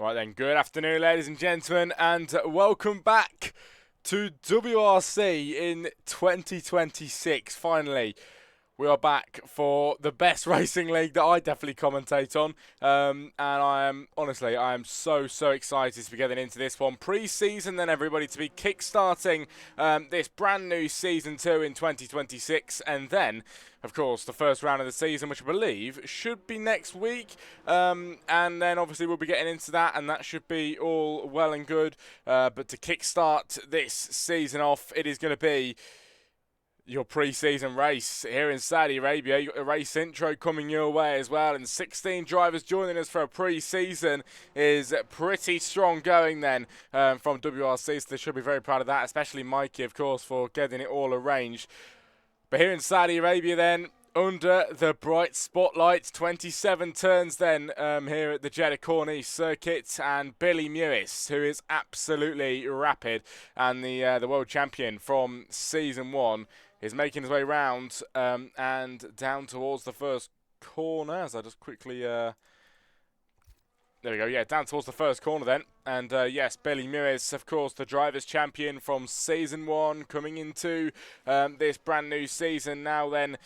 Right then, good afternoon, ladies and gentlemen, and welcome back to WRC in 2026. Finally, we are back for the best racing league that I definitely commentate on. And I am so excited to be getting into this one. Pre-season then, everybody, to be kick-starting this brand new Season 2 in 2026. And then, of course, the first round of the season, which I believe should be next week. And then, obviously, we'll be getting into that, and that should be all well and good. But to kick-start this season off, it is going to be your pre-season race here in Saudi Arabia. You got the race intro coming your way as well, and 16 drivers joining us for a pre-season is pretty strong going then from WRC, so they should be very proud of that, especially Mikey, of course, for getting it all arranged. But here in Saudi Arabia then, under the bright spotlight, 27 turns then here at the Jeddah Corniche circuit, and Billy Mewis, who is absolutely rapid and the world champion from Season 1, is making his way round and down towards the first corner. As I just quickly... there we go, yeah, down towards the first corner then. And yes, Billy Mewis, of course, the driver's champion from Season 1, coming into this brand new season now then.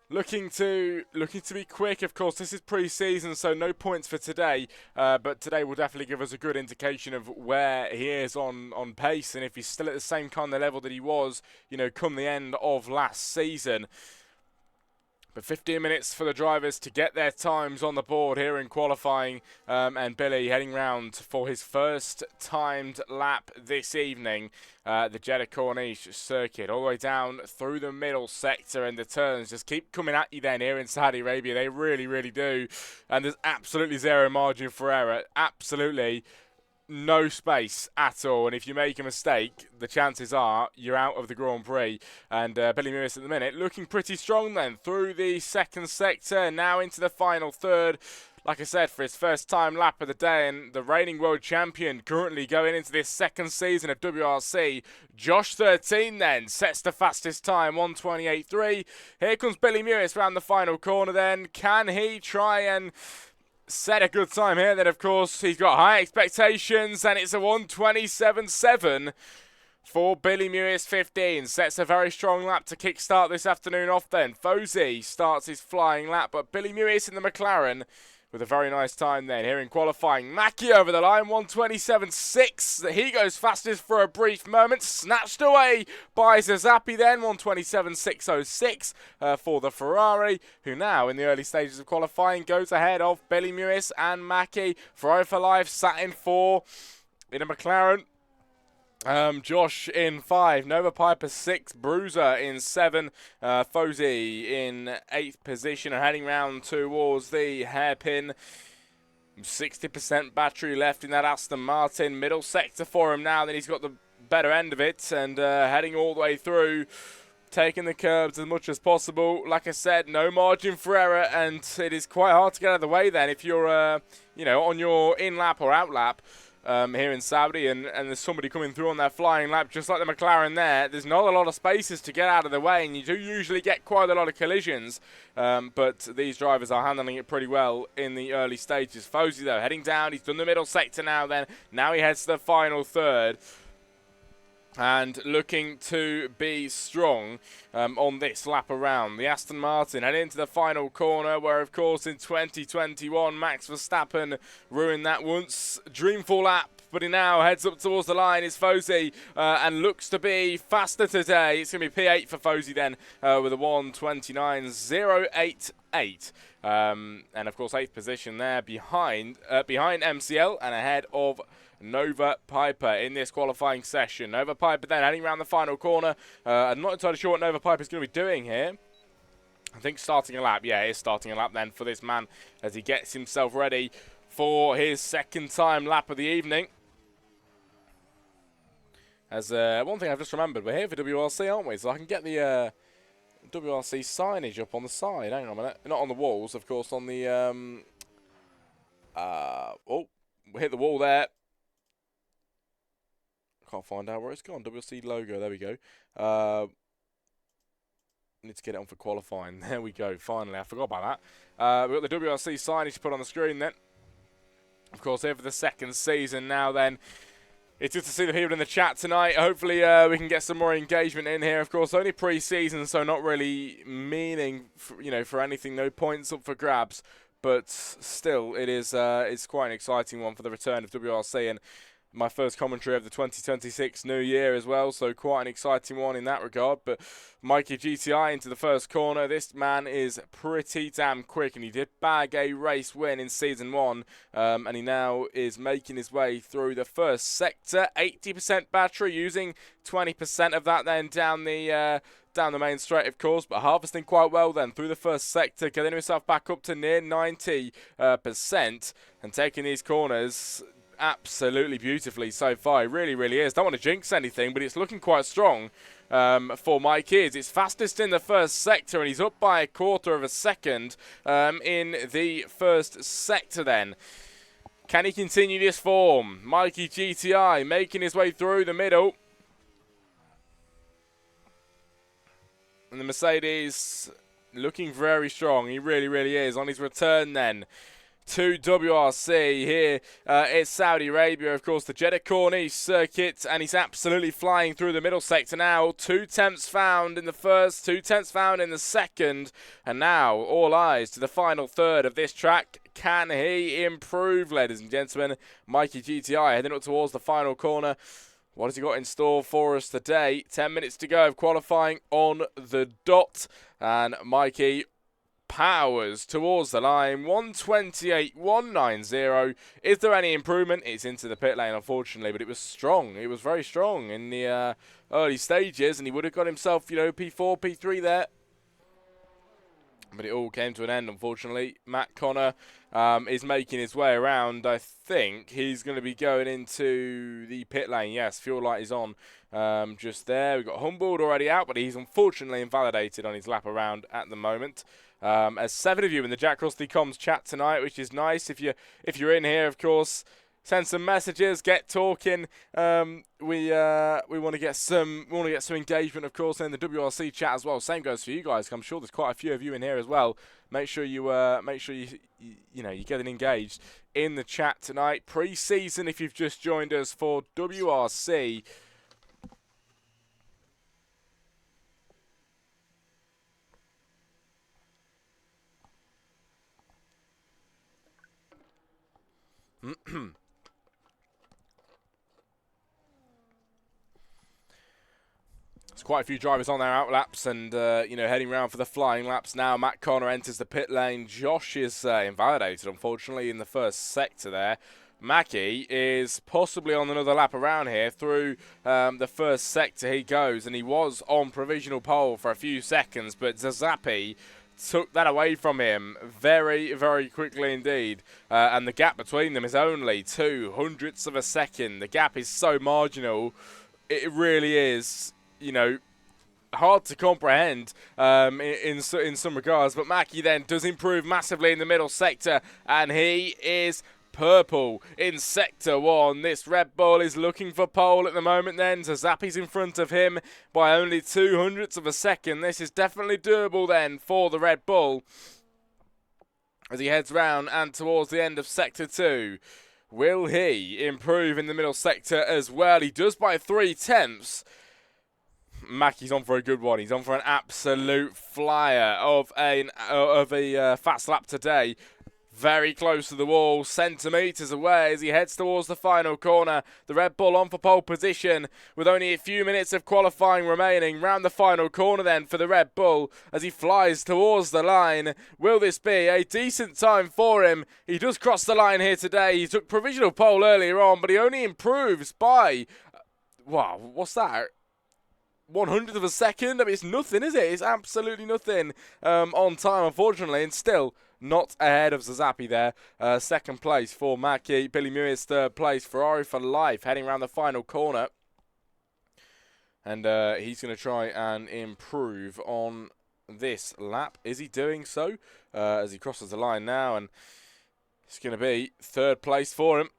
Looking to be quick. Of course, this is pre-season, so no points for today. But today will definitely give us a good indication of where he is on pace, and if he's still at the same kind of level that he was, come the end of last season. But 15 minutes for the drivers to get their times on the board here in qualifying. And Billy heading round for his first timed lap this evening. The Jeddah Corniche circuit, all the way down through the middle sector, and the turns just keep coming at you then here in Saudi Arabia. They really do. And there's absolutely zero margin for error. Absolutely no space at all, and if you make a mistake, the chances are you're out of the Grand Prix. And Billy Mewis at the minute looking pretty strong then through the second sector, now into the final third. Like I said, for his first time lap of the day, and the reigning world champion currently going into this second season of WRC, Josh 13 then sets the fastest time, 1:28.3. Here comes Billy Mewis round the final corner then. Can he try and set a good time here? Then, of course, he's got high expectations, and it's a 1:27.7 for Billy Mewis 15. Sets a very strong lap to kickstart this afternoon off then. Fosey starts his flying lap, but Billy Mewis in the McLaren with a very nice time then here in qualifying. Mackie over the line, 1:27.6. He goes fastest for a brief moment. Snatched away by Zazappi then, 1:27.606 for the Ferrari, who now in the early stages of qualifying goes ahead of Billy Mewis and Mackie. Ferrari for life sat in 4 in a McLaren. Josh in 5, Nova Piper 6, Bruiser in 7, Fosey in 8th position, and heading round towards the hairpin. 60% battery left in that Aston Martin. Middle sector for him now, then he's got the better end of it, and heading all the way through, taking the curbs as much as possible. Like I said, no margin for error, and it is quite hard to get out of the way then if you're, on your in-lap or out-lap. Here in Saudi, and there's somebody coming through on their flying lap, just like the McLaren there. There's not a lot of spaces to get out of the way, and you do usually get quite a lot of collisions, but these drivers are handling it pretty well in the early stages. Fosey, though, heading down. He's done the middle sector now then. Now he heads to the final third, and looking to be strong on this lap around. The Aston Martin head into the final corner, where, of course, in 2021, Max Verstappen ruined that once. Dreamful lap, but he now heads up towards the line. Is Fosey and looks to be faster today. It's going to be P8 for Fosey then with a 1:29.088. And, of course, 8th position there behind MCL and ahead of Nova Piper in this qualifying session. Nova Piper then heading around the final corner. I'm not entirely sure what Nova Piper is going to be doing here. I think starting a lap. Yeah, it is starting a lap then for this man as he gets himself ready for his second time lap of the evening. As one thing I've just remembered, we're here for WRC, aren't we? So I can get the WRC signage up on the side. Hang on a minute. Not on the walls, of course, on the... oh, we hit the wall there. Can't find out where it's gone. WRC logo, there we go. Need to get it on for qualifying. There we go, finally. I forgot about that. We've got the WRC signage put on the screen then. Of course, here for the second season now then. It's good to see the people in the chat tonight. Hopefully we can get some more engagement in here. Of course, only pre-season, so not really meaning, for anything. No points up for grabs. But still, it's quite an exciting one for the return of WRC and my first commentary of the 2026 new year as well, so quite an exciting one in that regard. But Mikey GTI into the first corner. This man is pretty damn quick, and he did bag a race win in Season 1, and he now is making his way through the first sector. 80% battery, using 20% of that then down the main straight, of course, but harvesting quite well then through the first sector, getting himself back up to near 90% and taking these corners absolutely beautifully so far. It really, really is. Don't want to jinx anything, but it's looking quite strong for Mikey. It's fastest in the first sector, and he's up by a quarter of a second in the first sector then. Can he continue this form? Mikey GTI making his way through the middle. And the Mercedes looking very strong. He really, really is. On his return then to WRC here, it's Saudi Arabia, of course, the Jeddah Corniche circuit, and he's absolutely flying through the middle sector now. 2 tenths found in the first, 2 tenths found in the second, and now all eyes to the final third of this track. Can he improve, ladies and gentlemen? Mikey GTI heading up towards the final corner. What has he got in store for us today? 10 minutes to go of qualifying on the dot, and Mikey powers towards the line. 128.190. Is there any improvement? It's into the pit lane, unfortunately, but it was strong. It was very strong in the early stages, and he would have got himself, P4, P3 there. But it all came to an end, unfortunately. Matt Connor is making his way around. I think he's going to be going into the pit lane. Yes, fuel light is on just there. We've got Humboldt already out, but he's unfortunately invalidated on his lap around at the moment. As 7 of you in the Jack Rusty Comms chat tonight, which is nice. If you're in here, of course, send some messages, get talking. We want to get some engagement, of course, in the WRC chat as well. Same goes for you guys. I'm sure there's quite a few of you in here as well. Make sure you you're getting engaged in the chat tonight. Pre-season, if you've just joined us for WRC. There's quite a few drivers on their out laps and, heading round for the flying laps now. Matt Connor enters the pit lane. Josh is invalidated, unfortunately, in the first sector there. Mackie is possibly on another lap around here. Through the first sector he goes, and he was on provisional pole for a few seconds, but Zazapi took that away from him very, very quickly indeed. And the gap between them is only 0.02 of a second. The gap is so marginal. It really is, hard to comprehend in some regards. But Mackie then does improve massively in the middle sector, and he is purple in Sector 1. This Red Bull is looking for pole at the moment then. Zazapi's in front of him by only 0.02 of a second. This is definitely doable then for the Red Bull as he heads round and towards the end of Sector 2. Will he improve in the middle sector as well? He does by 3 tenths. Mackie's on for a good one. He's on for an absolute flyer of a fast lap today. Very close to the wall, centimetres away as he heads towards the final corner. The Red Bull on for pole position with only a few minutes of qualifying remaining. Round the final corner then for the Red Bull as he flies towards the line. Will this be a decent time for him? He does cross the line here today. He took provisional pole earlier on, but he only improves by, wow, what's that? 100th of a second? I mean, it's nothing, is it? It's absolutely nothing on time, unfortunately, and still not ahead of Zazapi there. Second place for Mackie. Billy Muir's third place. Ferrari for life, heading around the final corner. And he's going to try and improve on this lap. Is he doing so? As he crosses the line now, and it's going to be third place for him.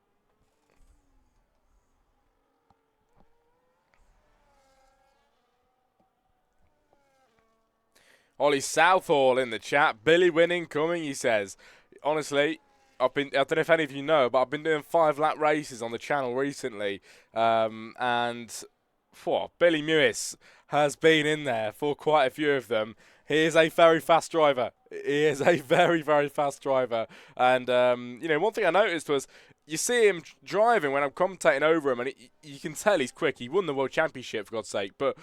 Ollie Southall in the chat. Billy winning coming, he says. Honestly, I don't know if any of you know, but I've been doing 5-lap races on the channel recently, and Billy Mewis has been in there for quite a few of them. He is a very fast driver. He is a very, very fast driver. And, one thing I noticed was you see him driving when I'm commentating over him, and you can tell he's quick. He won the World Championship, for God's sake. But,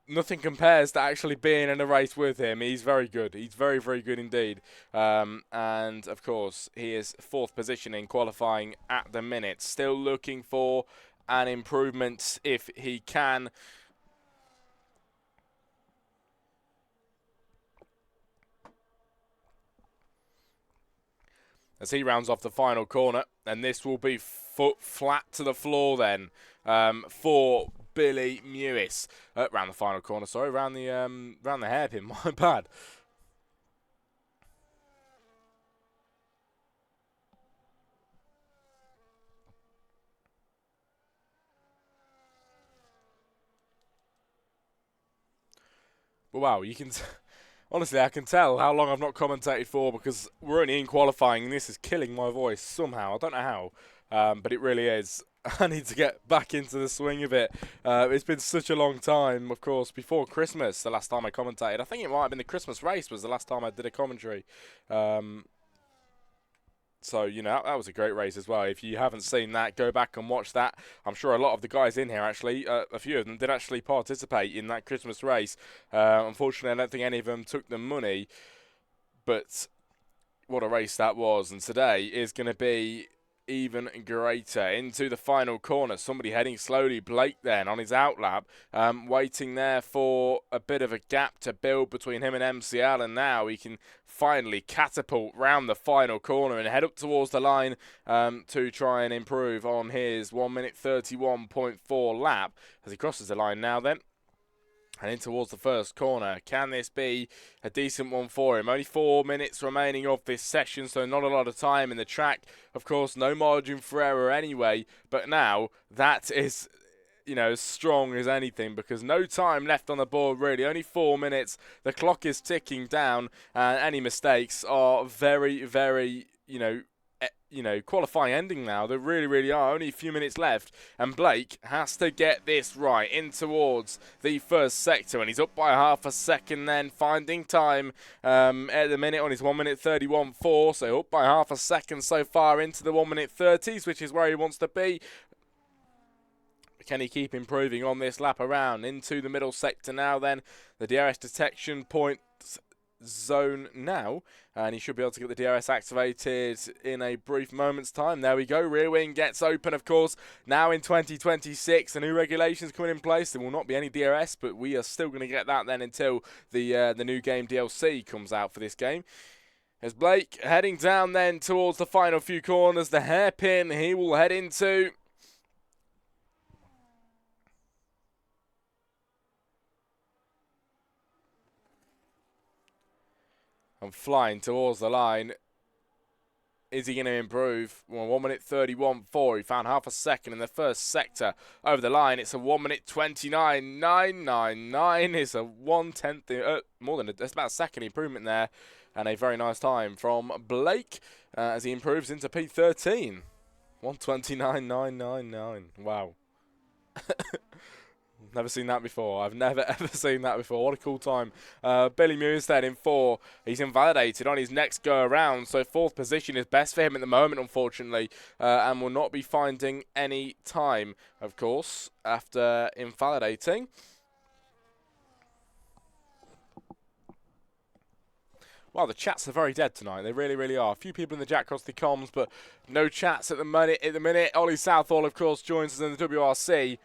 nothing compares to actually being in a race with him. He's very good. He's very, very good indeed. And, of course, he is 4th position in qualifying at the minute. Still looking for an improvement if he can. As he rounds off the final corner, and this will be foot flat to the floor then for Billy Mewis. Round the final corner, sorry, round the hairpin, my bad. But wow, you can... Honestly, I can tell how long I've not commentated for because we're only in qualifying and this is killing my voice somehow. I don't know how, but it really is. I need to get back into the swing of it. It's been such a long time, of course, before Christmas, the last time I commentated. I think it might have been the Christmas race was the last time I did a commentary. So, that was a great race as well. If you haven't seen that, go back and watch that. I'm sure a lot of the guys in here, actually, a few of them did actually participate in that Christmas race. Unfortunately, I don't think any of them took the money. But what a race that was. And today is going to be even greater. Into the final corner, somebody heading slowly, Blake then on his outlap, waiting there for a bit of a gap to build between him and MCL, and now he can finally catapult round the final corner and head up towards the line to try and improve on his 1 minute 31.4 lap as he crosses the line now then. And in towards the first corner. Can this be a decent one for him? Only 4 minutes remaining of this session, so not a lot of time in the track. Of course, no margin for error anyway. But now, that is, as strong as anything because no time left on the board, really. Only 4 minutes. The clock is ticking down, and any mistakes are very, very, qualifying ending now. There really, really are. Only a few minutes left. And Blake has to get this right in towards the first sector. And he's up by half a second then, finding time at the minute on his 1 minute 31.4. So up by half a second so far into the 1 minute 30s, which is where he wants to be. Can he keep improving on this lap around? Into the middle sector now then. The DRS detection point zone now, and he should be able to get the DRS activated in a brief moment's time. There we go. Rear wing gets open, of course. Now in 2026, the new regulations coming in place. There will not be any DRS, but we are still going to get that then until the new game DLC comes out for this game. As Blake heading down then towards the final few corners, the hairpin he will head into. And flying towards the line. Is he going to improve? Well, 1 minute 31.4. He found half a second in the first sector over the line. It's a 1 minute 29.999. It's a 1/10, more than that's about a second improvement there. And a very nice time from Blake as he improves into P13. 1:29.999. Wow. Never seen that before. I've never ever seen that before. What a cool time. Billy Mewis in 4. He's invalidated on his next go around. So 4th position is best for him at the moment, unfortunately. And will not be finding any time, of course, after invalidating. Wow, the chats are very dead tonight. They really, really are. A few people in the Jack Crossley comms, but no chats at the minute. Ollie Southall, of course, joins us in the WRC.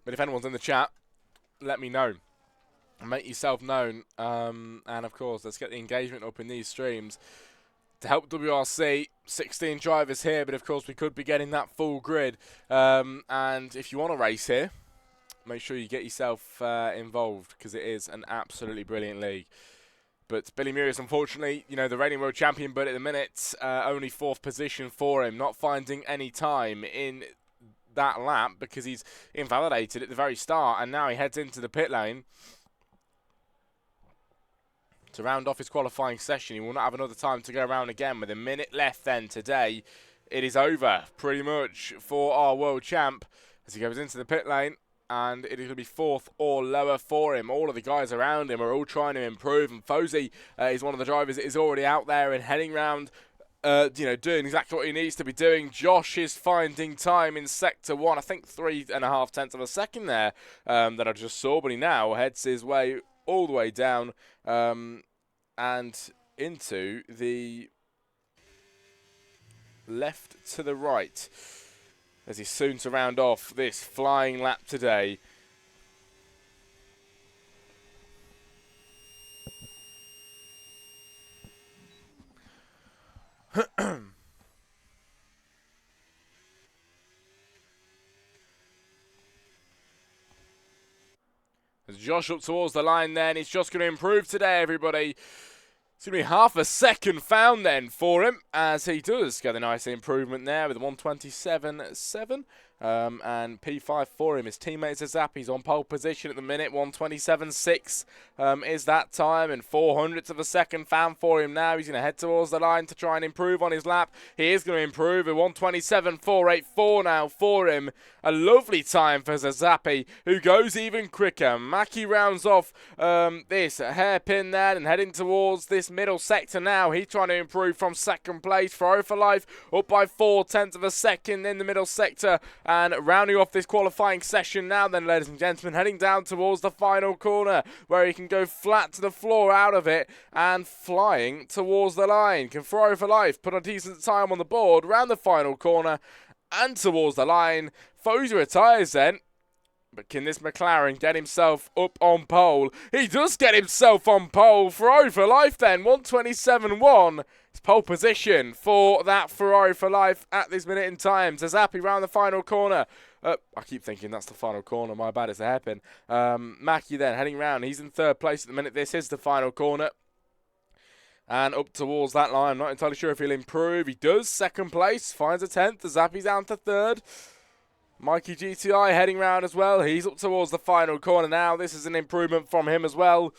But if anyone's in the chat, let me know. Make yourself known. And, of course, let's get the engagement up in these streams. To help WRC, 16 drivers here, but, of course, we could be getting that full grid. And if you want to race here, make sure you get yourself involved because it is an absolutely brilliant league. But Billy Mewis, unfortunately, the reigning world champion, but at the minute, only 4th position for him. Not finding any time in that lap because he's invalidated at the very start, and now he heads into the pit lane to round off his qualifying session. He will not have another time to go around again. With a minute left then today, it is over pretty much for our world champ as he goes into the pit lane. And it is going to be fourth or lower for him. All of the guys around him are all trying to improve. And Fozy is one of the drivers that is already out there and heading round, doing exactly what he needs to be doing. Josh is finding time in Sector 1. I think 3.5 tenths of a second there that I just saw. But he now heads his way all the way down and into the left to the right, as he's soon to round off this flying lap today. As Josh up towards the line then, he's just going to improve today, everybody. It's going to be half a second found then for him, as he does get a nice improvement there with 127.7. And P5 for him. His teammates are Zappi's on pole position at the minute. 127.6 is that time, and 0.04 of a second found for him now. He's going to head towards the line to try and improve on his lap. He is going to improve at 127.484 now for him. A lovely time for Zappi, who goes even quicker. Mackie rounds off this hairpin there and heading towards this middle sector now. He's trying to improve from second place. Ferrari for life up by 0.4 of a second in the middle sector. And rounding off this qualifying session now then, ladies and gentlemen, heading down towards the final corner where he can go flat to the floor out of it and flying towards the line. Can Ferrari for life put a decent time on the board round the final corner and towards the line? Fozy retires then. But can this McLaren get himself up on pole? He does get himself on pole. Ferrari for life then, 127.1. It's pole position for that Ferrari for life at this minute in time. Zazapi round the final corner. I keep thinking that's the final corner. My bad, it's a hairpin. Mackie then heading round. He's in third place at the minute. This is the final corner. And up towards that line. I'm not entirely sure if he'll improve. He does. Second place. Finds a 10th. Zazapi's down to third. Mikey GTI heading round as well. He's up towards the final corner now. This is an improvement from him as well.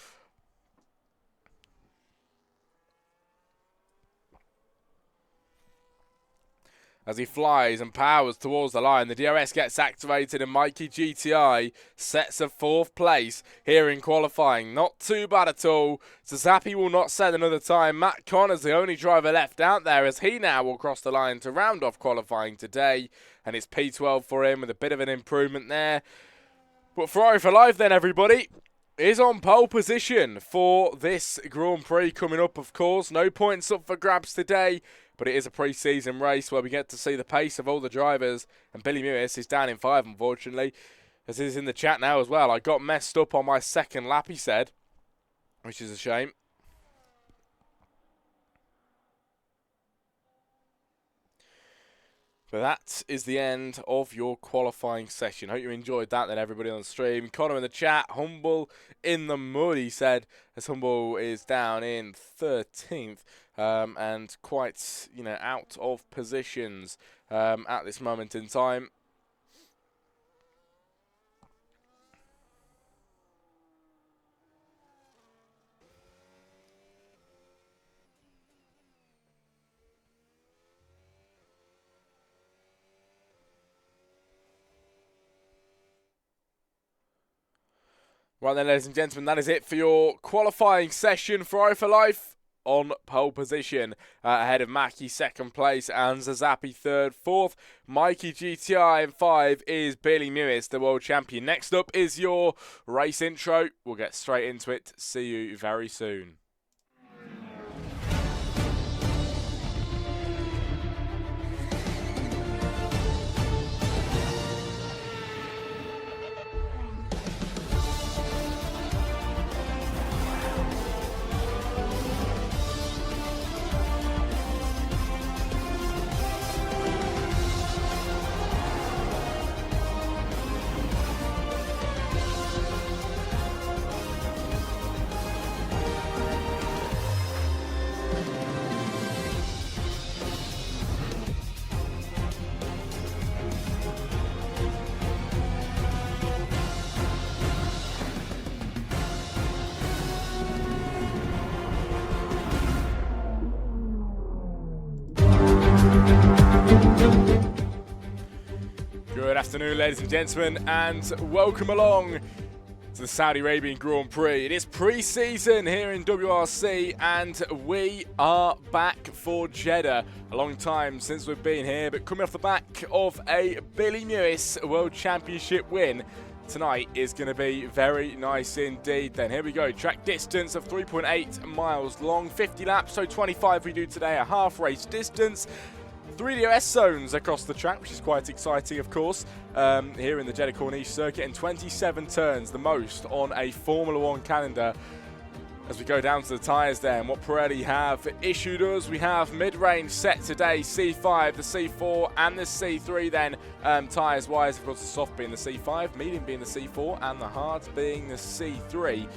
As he flies and powers towards the line, the DRS gets activated and Mikey GTI sets a fourth place here in qualifying. Not too bad at all. Zazapi will not set another time. Matt Connor's the only driver left out there, as he now will cross the line to round off qualifying today. And it's P12 for him with a bit of an improvement there. But Ferrari for life then, everybody, is on pole position for this Grand Prix coming up, of course. No points up for grabs today, but it is a pre-season race where we get to see the pace of all the drivers. And Billy Mewis is down in 5, unfortunately, as he's in the chat now as well. I got messed up on my second lap, he said, which is a shame. But that is the end of your qualifying session. Hope you enjoyed that then, everybody on the stream. Connor in the chat, Humble in the mud, he said, as Humble is down in 13th and quite, out of positions at this moment in time. Right then, ladies and gentlemen, that is it for your qualifying session. Ferrari for life on pole position, ahead of Mackie second place and Zazapi third. Fourth, Mikey GTI, and 5 is Billy Mewis, the world champion. Next up is your race intro. We'll get straight into it. See you very soon. afternoon, ladies and gentlemen, and welcome along to the Saudi Arabian Grand Prix. It is pre-season here in WRC, and we are back for Jeddah. A long time since we've been here, but coming off the back of a Billy Mewis World Championship win, tonight is going to be very nice indeed. Then here we go, track distance of 3.8 miles long, 50 laps, so 25 we do today, a half race distance. 3 DRS zones across the track, which is quite exciting, of course, here in the Jeddah Corniche circuit, and 27 turns, the most on a Formula 1 calendar. As we go down to the tyres there, and what Pirelli have issued us, we have mid-range set today, C5, the C4 and the C3 then, tyres-wise, of course the soft being the C5, medium being the C4 and the hard being the C3,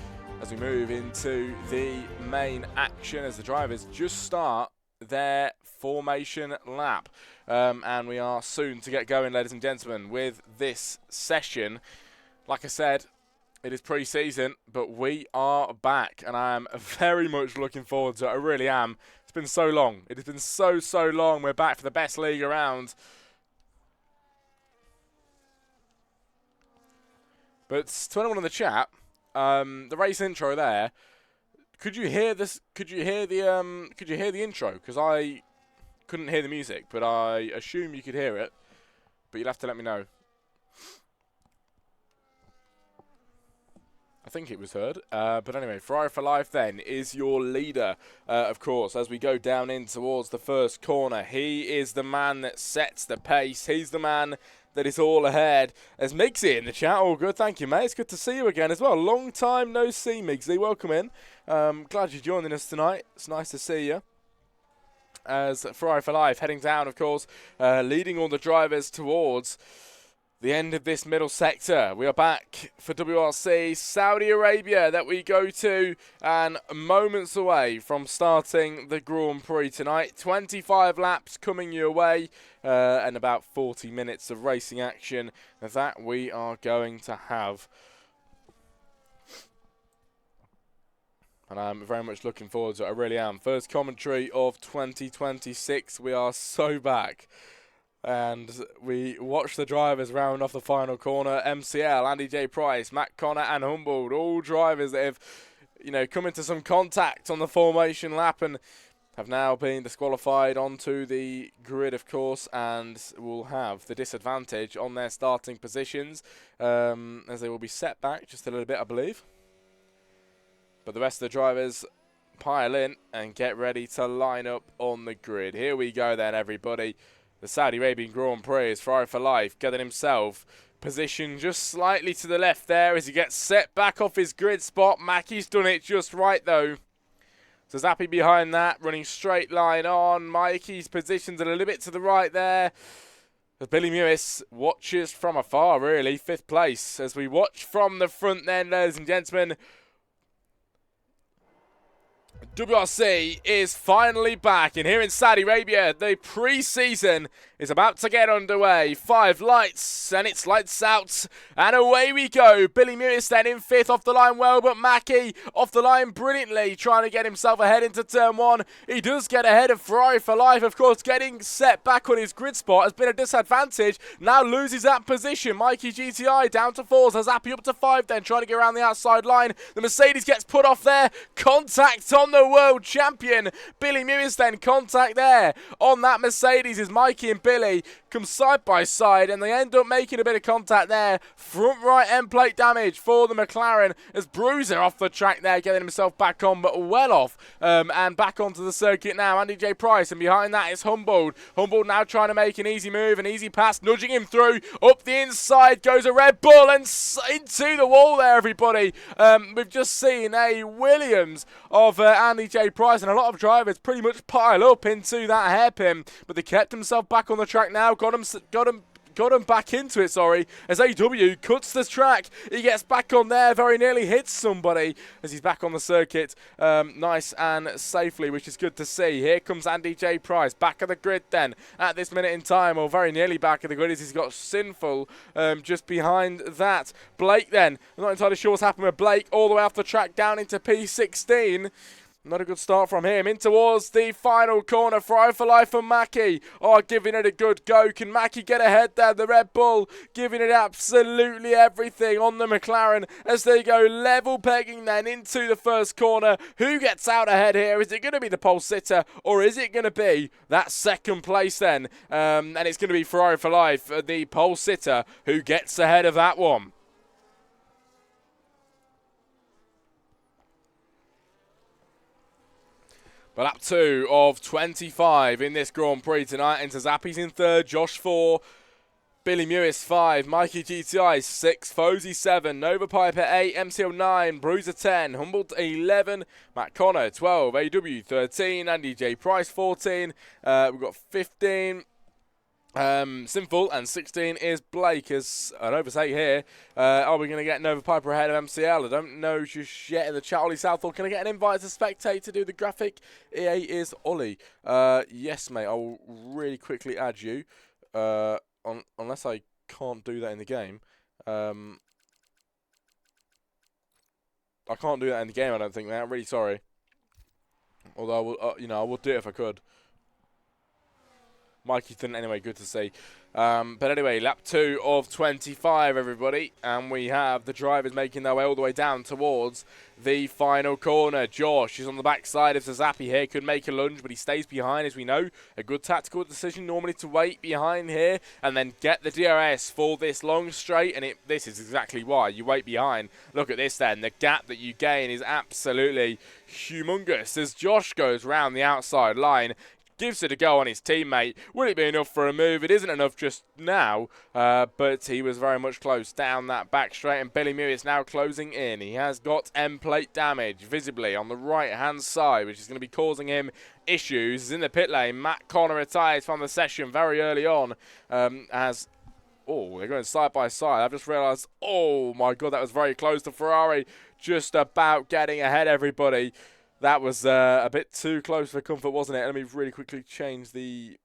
as we move into the main action as the drivers just start their formation lap, and we are soon to get going, ladies and gentlemen, with this session. Like I said, it is pre-season, but we are back, and I am very much looking forward to it. I really am. It's been so long. It has been so long. We're back for the best league around. But to anyone in the chat, the race intro there, could you hear this? Could you hear the intro? Because I couldn't hear the music, but I assume you could hear it. But you'll have to let me know. I think it was heard. But anyway, Ferrari for Life then is your leader, of course, as we go down in towards the first corner. He is the man that sets the pace. He's the man that is all ahead. As Migsy in the chat, all good, thank you, mate. It's good to see you again as well. Long time no see, Migsy. Welcome in. Glad you're joining us tonight. It's nice to see you. As Ferrari for Life heading down, of course, leading all the drivers towards the end of this middle sector. We are back for WRC Saudi Arabia that we go to, and moments away from starting the Grand Prix tonight. 25 laps coming your way, and about 40 minutes of racing action that we are going to have. And I'm very much looking forward to it. I really am. First commentary of 2026. We are so back. And we watch the drivers round off the final corner. MCL, Andy J. Price, Matt Connor and Humboldt, all drivers that have, come into some contact on the formation lap and have now been disqualified onto the grid, of course, and will have the disadvantage on their starting positions, as they will be set back just a little bit, I believe. But the rest of the drivers pile in and get ready to line up on the grid. Here we go then, everybody. The Saudi Arabian Grand Prix is Ferrari for Life, getting himself positioned just slightly to the left there as he gets set back off his grid spot. Mackey's done it just right, though. So Zappi behind that, running straight line on. Mikey's positioned a little bit to the right there. As Billy Mewis watches from afar, really. 5th place as we watch from the front then, ladies and gentlemen. WRC is finally back, and here in Saudi Arabia, the pre-season is about to get underway. 5 lights, and it's lights out, and away we go. Billy Mewis then in 5th, off the line well, but Mackie off the line brilliantly, trying to get himself ahead into turn 1. He does get ahead of Ferrari for Life, of course, getting set back on his grid spot has been a disadvantage. Now loses that position. Mikey GTI down to 4s, has Appy up to 5 then, trying to get around the outside line. The Mercedes gets put off there. Contact on the world champion. Billy Mewis then, contact there on that Mercedes as Mikey and Billy come side by side, and they end up making a bit of contact there. Front right end plate damage for the McLaren as Bruiser off the track there, getting himself back on, but well off, and back onto the circuit now. Andy J. Price, and behind that is Humboldt. Humboldt now trying to make an easy move, an easy pass, nudging him through. Up the inside goes a Red Bull, and into the wall there, everybody. We've just seen a Williams of Andy J. Price, and a lot of drivers pretty much pile up into that hairpin, but they kept himself back on the track now, got him back into it, sorry, as AW cuts the track. He gets back on there, very nearly hits somebody as he's back on the circuit, nice and safely, which is good to see. Here comes Andy J. Price, back of the grid then, at this minute in time, or very nearly back of the grid, as he's got Sinful just behind that. Blake then, I'm not entirely sure what's happened with Blake, all the way off the track down into P16. Not a good start from him. In towards the final corner. Fry for life for Mackie. Oh, giving it a good go. Can Mackie get ahead there? The Red Bull giving it absolutely everything on the McLaren as they go level pegging then into the first corner. Who gets out ahead here? Is it going to be the pole sitter or is it going to be that second place then? And it's going to be Ferrari for life, the pole sitter, who gets ahead of that one. But lap 2 of 25 in this Grand Prix tonight. Into Zappi's in third, Josh 4, Billy Mewis 5, Mikey GTI 6, Fozy 7, Nova Piper 8, MCL 9, Bruiser 10, Humboldt 11, Matt Connor 12, AW 13, Andy J Price 14. We've got 15. Sinful, and 16 is Blake as an oversight here. Are we going to get Nova Piper ahead of MCL? I don't know just yet in the chat. Ollie Southall, can I get an invite to spectate to do the graphic? EA is Ollie. Yes, mate, I will really quickly add you. Unless I can't do that in the game. I can't do that in the game, I don't think, mate. I'm really sorry. Although, I will, I would do it if I could. Mikey's done it anyway, good to see. But anyway, lap 2 of 25, everybody. And we have the drivers making their way all the way down towards the final corner. Josh is on the backside of Zappi here. Could make a lunge, but he stays behind, as we know. A good tactical decision normally to wait behind here and then get the DRS for this long straight. And this is exactly why you wait behind. Look at this then. The gap that you gain is absolutely humongous as Josh goes round the outside line. Gives it a go on his teammate. Will it be enough for a move? It isn't enough just now, but he was very much close down that back straight, and Billy Mew is now closing in. He has got end plate damage visibly on the right-hand side, which is going to be causing him issues. He's in the pit lane. Matt Connor retires from the session very early on as... Oh, they're going side by side. I've just realised, oh my God, that was very close to Ferrari. Just about getting ahead, everybody. That was a bit too close for comfort, wasn't it? Let me really quickly change the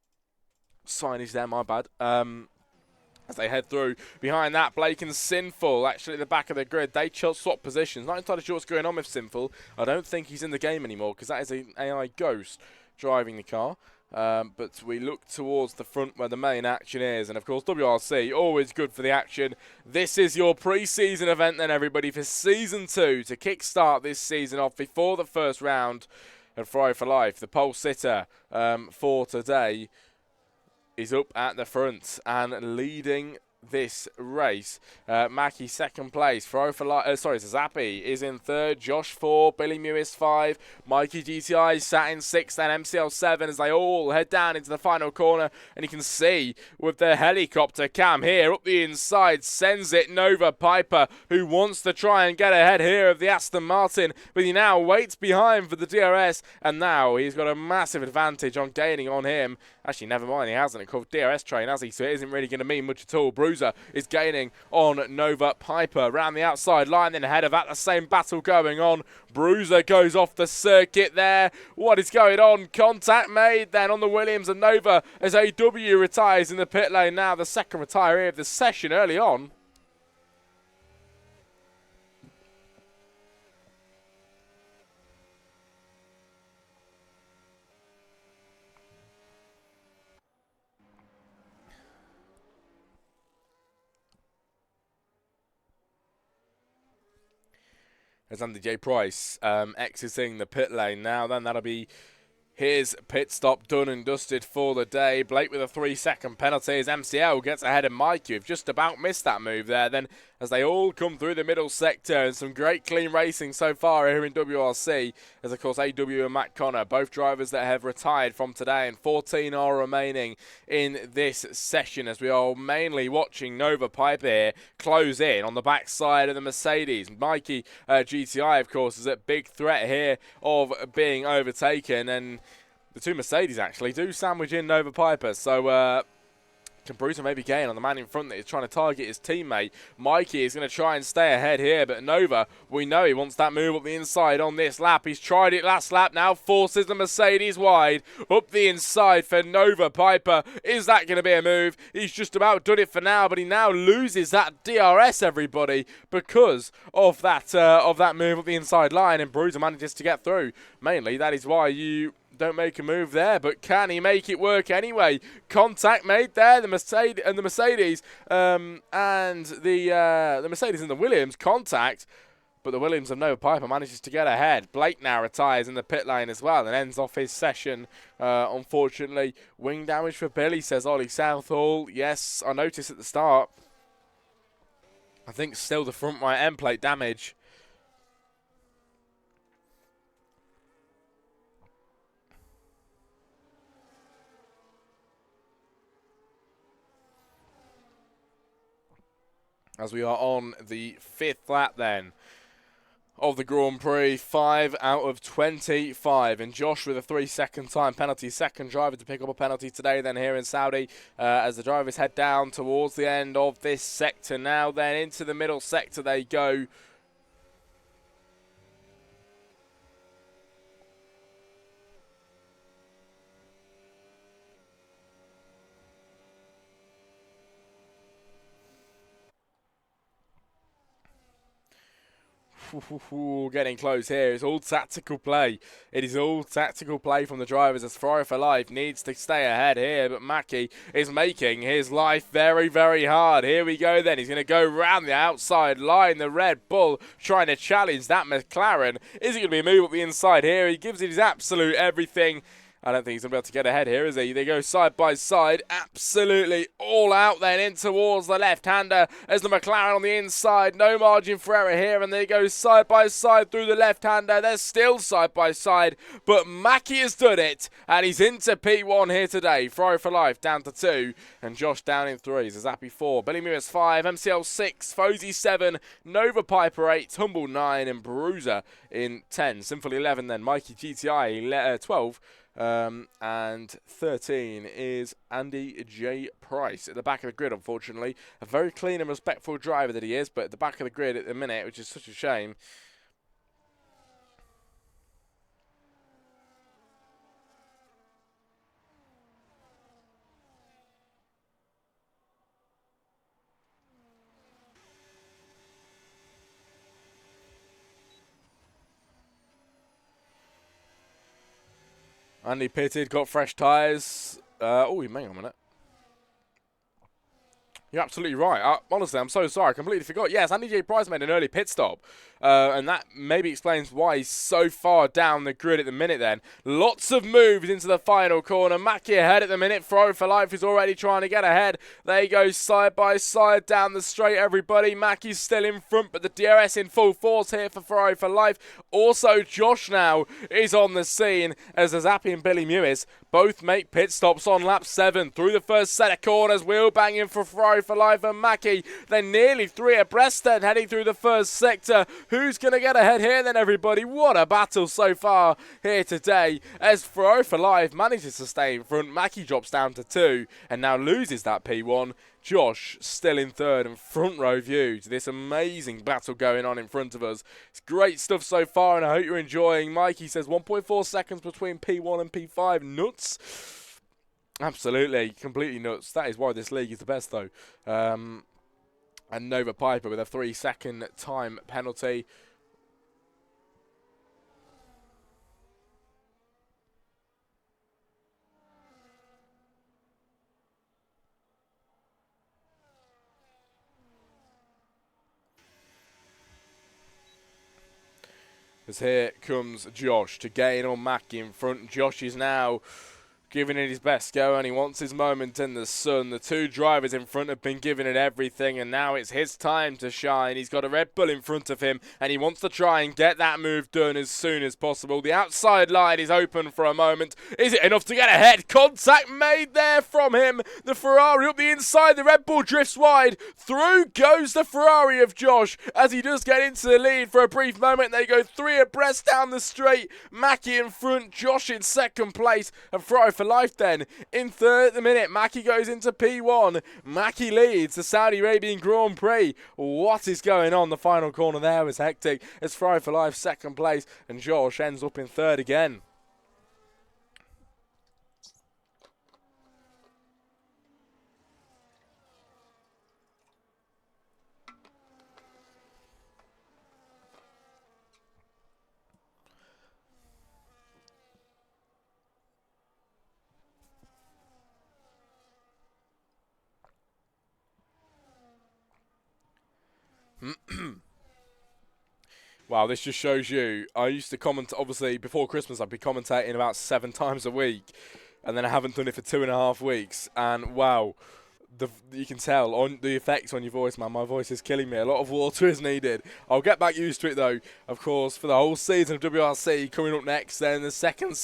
signage there, my bad. As they head through. Behind that, Blake and Sinful, actually at the back of the grid. They swap positions. Not entirely sure what's going on with Sinful. I don't think he's in the game anymore because that is an AI ghost driving the car. But we look towards the front where the main action is. And, of course, WRC, always good for the action. This is your pre-season event then, everybody, for Season 2 to kickstart this season off before the first round of Ferrari for Life. The pole sitter for today is up at the front and leading this race. Mackie second place. Zappi is in third. Josh 4. Billy Mewis 5. Mikey GTI sat in 6th and MCL 7 as they all head down into the final corner. And you can see with the helicopter cam here up the inside sends it Nova Piper, who wants to try and get ahead here of the Aston Martin, but he now waits behind for the DRS, and now he's got a massive advantage on gaining on him. Actually, never mind, he hasn't. It called DRS train, has he? So it isn't really going to mean much at all. Bruiser is gaining on Nova Piper around the outside line, then ahead of that, the same battle going on. Bruiser goes off the circuit there. What is going on? Contact made then on the Williams and Nova as AW retires in the pit lane now, the second retiree of the session early on. As Andy J Price exiting the pit lane now, then that'll be his pit stop done and dusted for the day. Blake with a 3-second penalty as MCL gets ahead of Mikey, who've just about missed that move there. Then as they all come through the middle sector, and some great clean racing so far here in WRC, as of course AW and Matt Connor, both drivers that have retired from today, and 14 are remaining in this session as we are mainly watching Nova Piper here close in on the backside of the Mercedes. Mikey GTI, of course, is a big threat here of being overtaken, and the two Mercedes actually do sandwich in Nova Piper, so contact, and Bruiser maybe gain on the man in front that is trying to target his teammate. Mikey is going to try and stay ahead here, but Nova, we know he wants that move up the inside on this lap. He's tried it last lap, now forces the Mercedes wide. Up the inside for Nova Piper. Is that going to be a move? He's just about done it for now, but he now loses that DRS, everybody, because of that move up the inside line, and Bruiser manages to get through. Mainly, that is why you don't make a move there, but can he make it work anyway? Contact made there, the Mercedes and the Mercedes and the Mercedes and the Williams contact, but the Williams of Nova Piper manages to get ahead. Blake now retires in the pit lane as well and ends off his session. Unfortunately, wing damage for Billy, says Ollie Southall. Yes, I noticed at the start. I think still the front right end plate damage. As we are on the 5th lap then of the Grand Prix, 5 out of 25. And Josh with a 3-second time penalty. Second driver to pick up a penalty today then here in Saudi as the drivers head down towards the end of this sector. Now then into the middle sector they go. Getting close here. It's all tactical play. It is all tactical play from the drivers as Ferrari for Life needs to stay ahead here, but Mackie is making his life very, very hard. Here we go then. He's going to go round the outside line. The Red Bull trying to challenge that McLaren. Is it going to be a move up the inside here? He gives it his absolute everything. I don't think he's going to be able to get ahead here, is he? They go side by side, absolutely all out then in towards the left-hander as the McLaren on the inside. No margin for error here, and they go side by side through the left-hander. They're still side by side, but Mackie has done it, and he's into P1 here today. Ferrari for Life down to 2, and Josh down in 3. Zazapi 4, Billy Mears 5, MCL 6, Fozy 7, Nova Piper 8, Humble 9, and Bruiser in 10. Sinful 11 then, Mikey GTI 12. And 13 is Andy J. Price at the back of the grid, unfortunately. A very clean and respectful driver that he is, but at the back of the grid at the minute, which is such a shame. Andy pitted, got fresh tyres. Oh, hang on a minute. You're absolutely right. Honestly, I'm so sorry. I completely forgot. Yes, Andy J. Price made an early pit stop. And that maybe explains why he's so far down the grid at the minute then. Lots of moves into the final corner. Mackie ahead at the minute. Ferrari for Life is already trying to get ahead. They go side by side down the straight, everybody. Mackie's still in front, but the DRS in full force here for Ferrari for Life. Also, Josh now is on the scene as Zazapi and Billy Mewis both make pit stops on lap 7 through the first set of corners. Wheel banging for Ferrari for Life and Mackie. They're nearly 3 abreast then, heading through the first sector. Who's going to get ahead here then, everybody? What a battle so far here today as Ferrari for Life manages to stay in front. Mackie drops down to 2 and now loses that P1. Josh still in 3rd and front row view to this amazing battle going on in front of us. It's great stuff so far and I hope you're enjoying. Mikey says 1.4 seconds between P1 and P5. Nuts. Absolutely, completely nuts. That is why this league is the best though. And Nova Piper with a 3-second time penalty. As here comes Josh to gain on Mackie in front. Josh is now giving it his best go and he wants his moment in the sun. The 2 drivers in front have been giving it everything and now it's his time to shine. He's got a Red Bull in front of him and he wants to try and get that move done as soon as possible. The outside line is open for a moment. Is it enough to get ahead? Contact made there from him. The Ferrari up the inside. The Red Bull drifts wide. Through goes the Ferrari of Josh as he does get into the lead for a brief moment. They go 3 abreast down the straight. Mackie in front, Josh in 2nd place and Ferrari for Life then in third at the minute. Mackie goes into P1. Mackie leads the Saudi Arabian Grand Prix. What is going on? The final corner there was hectic as Ferrari for Life second place and Josh ends up in third again. Wow, this just shows you. I used to comment, obviously, before Christmas, I'd be commentating about 7 times a week, and then I haven't done it for 2.5 weeks, and wow, you can tell on the effects on your voice, man. My voice is killing me. A lot of water is needed. I'll get back used to it, though, of course, for the whole season of WRC coming up next, then the second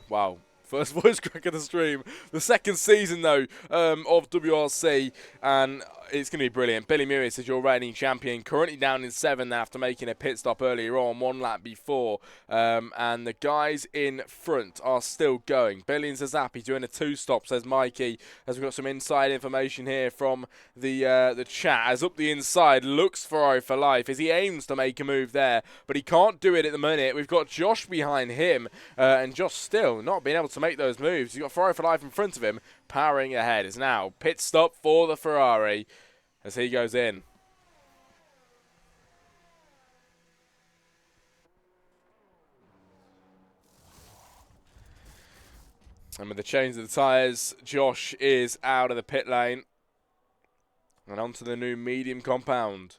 wow. First voice crack of the stream. The second season, though, of WRC, and it's going to be brilliant. Billy Mewis is your reigning champion, currently down in 7th after making a pit stop earlier on, 1 lap before. And the guys in front are still going. Billy and Zazapi doing a 2-stop, says Mikey, as we've got some inside information here from the chat. As up the inside looks Ferrari for Life as he aims to make a move there, but he can't do it at the minute. We've got Josh behind him, and Josh still not being able to make those moves. You've got Ferrari for Life in front of him, powering ahead. Is now pit stop for the Ferrari as he goes in. And with the change of the tyres, Josh is out of the pit lane and onto the new medium compound.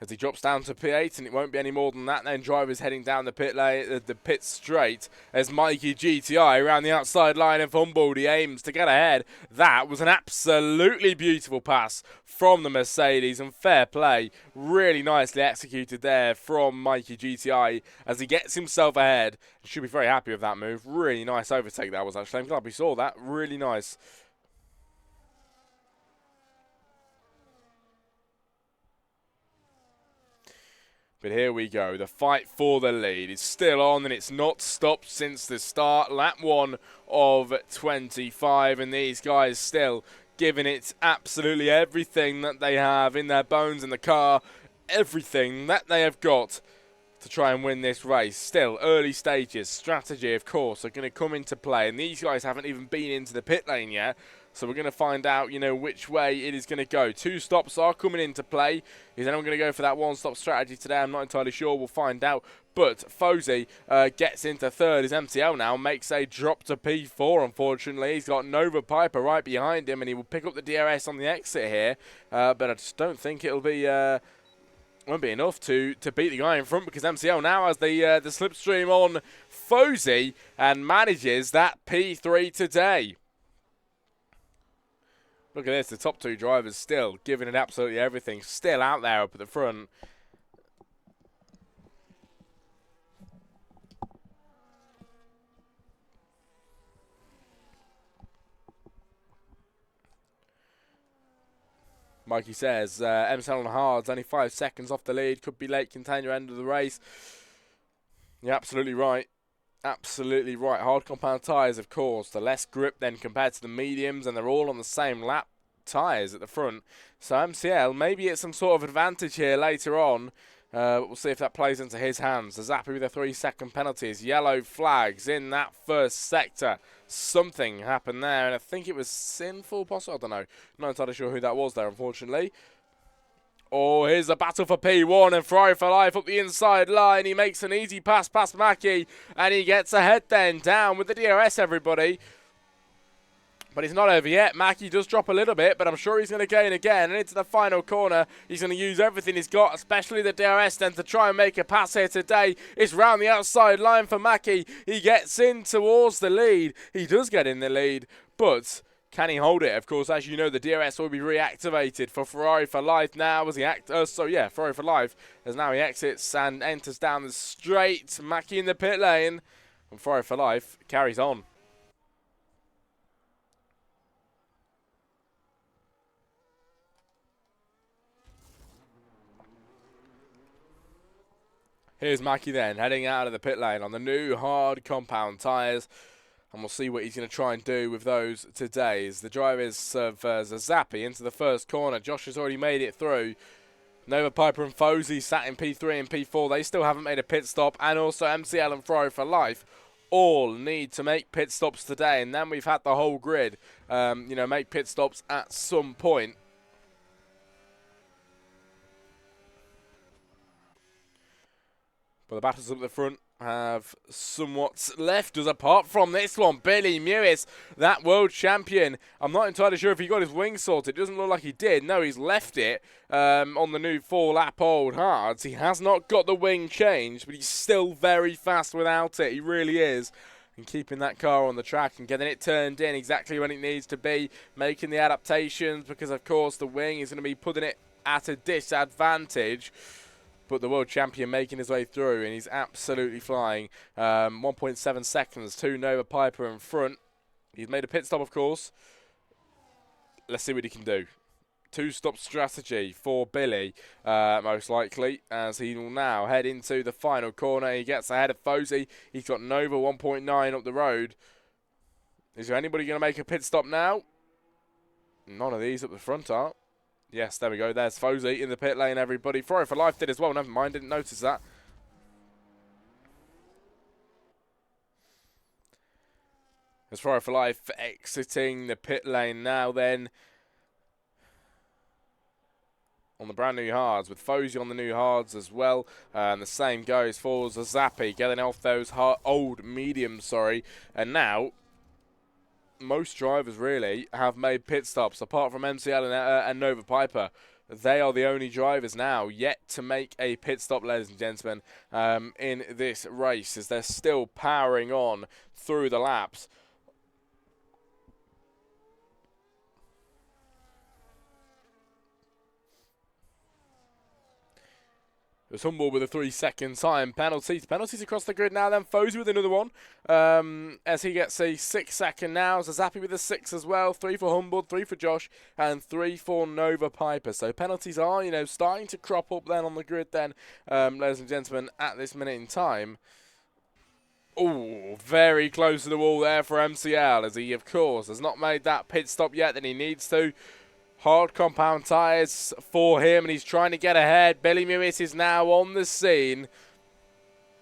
As he drops down to P8, and it won't be any more than that. Then drivers heading down the pit lane, the pit straight, as Mikey GTI around the outside line and fumbled. He aims to get ahead. That was an absolutely beautiful pass from the Mercedes, and fair play, really nicely executed there from Mikey GTI as he gets himself ahead. Should be very happy with that move. Really nice overtake that was, actually. I'm glad we saw that. Really nice. But here we go. The fight for the lead is still on, and it's not stopped since the start. Lap 1 of 25, and these guys still giving it absolutely everything that they have in their bones in the car, everything that they have got to try and win this race. Still early stages. Strategy, of course, are going to come into play, and these guys haven't even been into the pit lane yet. So we're going to find out, you know, which way it is going to go. 2 stops are coming into play. Is anyone going to go for that 1-stop strategy today? I'm not entirely sure. We'll find out. But Fozy gets into 3rd. His MCL now makes a drop to P4, unfortunately. He's got Nova Piper right behind him, and he will pick up the DRS on the exit here. But I just don't think it'll be... won't be enough to beat the guy in front, because MCL now has the slipstream on Fozy and manages that P3 today. Look at this, the top 2 drivers still giving it absolutely everything, still out there up at the front. Mikey says, MSL on hards, only 5 seconds off the lead, could be late container end of the race. You're absolutely right. Absolutely right. Hard compound tyres, of course. The less grip then compared to the mediums, and they're all on the same lap tyres at the front. So MCL, maybe it's some sort of advantage here later on. We'll see if that plays into his hands. The Zappy with the 3-second penalties. Yellow flags in that first sector. Something happened there, and I think it was sinful, possible. I don't know. Not entirely sure who that was there, unfortunately. Oh, here's a battle for P1 and Ferrari for Life up the inside line. He makes an easy pass past Mackie, and he gets ahead then, down with the DRS, everybody. But it's not over yet. Mackie does drop a little bit, but I'm sure he's going to gain again. And into the final corner, he's going to use everything he's got, especially the DRS then, to try and make a pass here today. It's round the outside line for Mackie. He gets in towards the lead. He does get in the lead, but... can he hold it? Of course, as you know, the DRS will be reactivated for Ferrari for Life now as he Ferrari for Life as now he exits and enters down the straight. Mackie in the pit lane, and Ferrari for Life carries on. Here's Mackie then, heading out of the pit lane on the new hard compound tyres. And we'll see what he's going to try and do with those today. As the drivers of Zazappi into the first corner. Josh has already made it through. Nova Piper and Fozy sat in P3 and P4. They still haven't made a pit stop. And also MCL and Fro for Life all need to make pit stops today. And then we've had the whole grid, make pit stops at some point. But the battles up the front have somewhat left us apart from this one. Billy Mewis, that world champion. I'm not entirely sure if he got his wing sorted. It doesn't look like he did. No, he's left it on the new 4-lap old hards. He has not got the wing changed, but he's still very fast without it. He really is. And keeping that car on the track and getting it turned in exactly when it needs to be. Making the adaptations because, of course, the wing is going to be putting it at a disadvantage. But the world champion making his way through, and he's absolutely flying. 1.7 seconds to Nova Piper in front. He's made a pit stop, of course. Let's see what he can do. Two-stop strategy for Billy, most likely, as he will now head into the final corner. He gets ahead of Fozy. He's got Nova 1.9 up the road. Is there anybody going to make a pit stop now? None of these up the front are. Yes, there we go. There's Fozy in the pit lane, everybody. Fro for Life did as well. Never mind, didn't notice that. As Fro for Life exiting the pit lane now then. On the brand new hards, with Fozy on the new hards as well. And the same goes for Zazappi, getting off those old mediums, And now most drivers really have made pit stops, apart from MCL and Nova Piper. They are the only drivers now yet to make a pit stop, ladies and gentlemen, in this race, as they're still powering on through the laps. It was Humble with a 3-second time penalty. Penalties across the grid now then. Fozy with another one. As he gets a 6-second now. Zazappi with a 6 as well. 3 for Humble, 3 for Josh, and 3 for Nova Piper. So penalties are, starting to crop up then on the grid then, ladies and gentlemen, at this minute in time. Oh, very close to the wall there for MCL, as he, of course, has not made that pit stop yet that he needs to. Hard compound tyres for him, and he's trying to get ahead. Billy Mewis is now on the scene.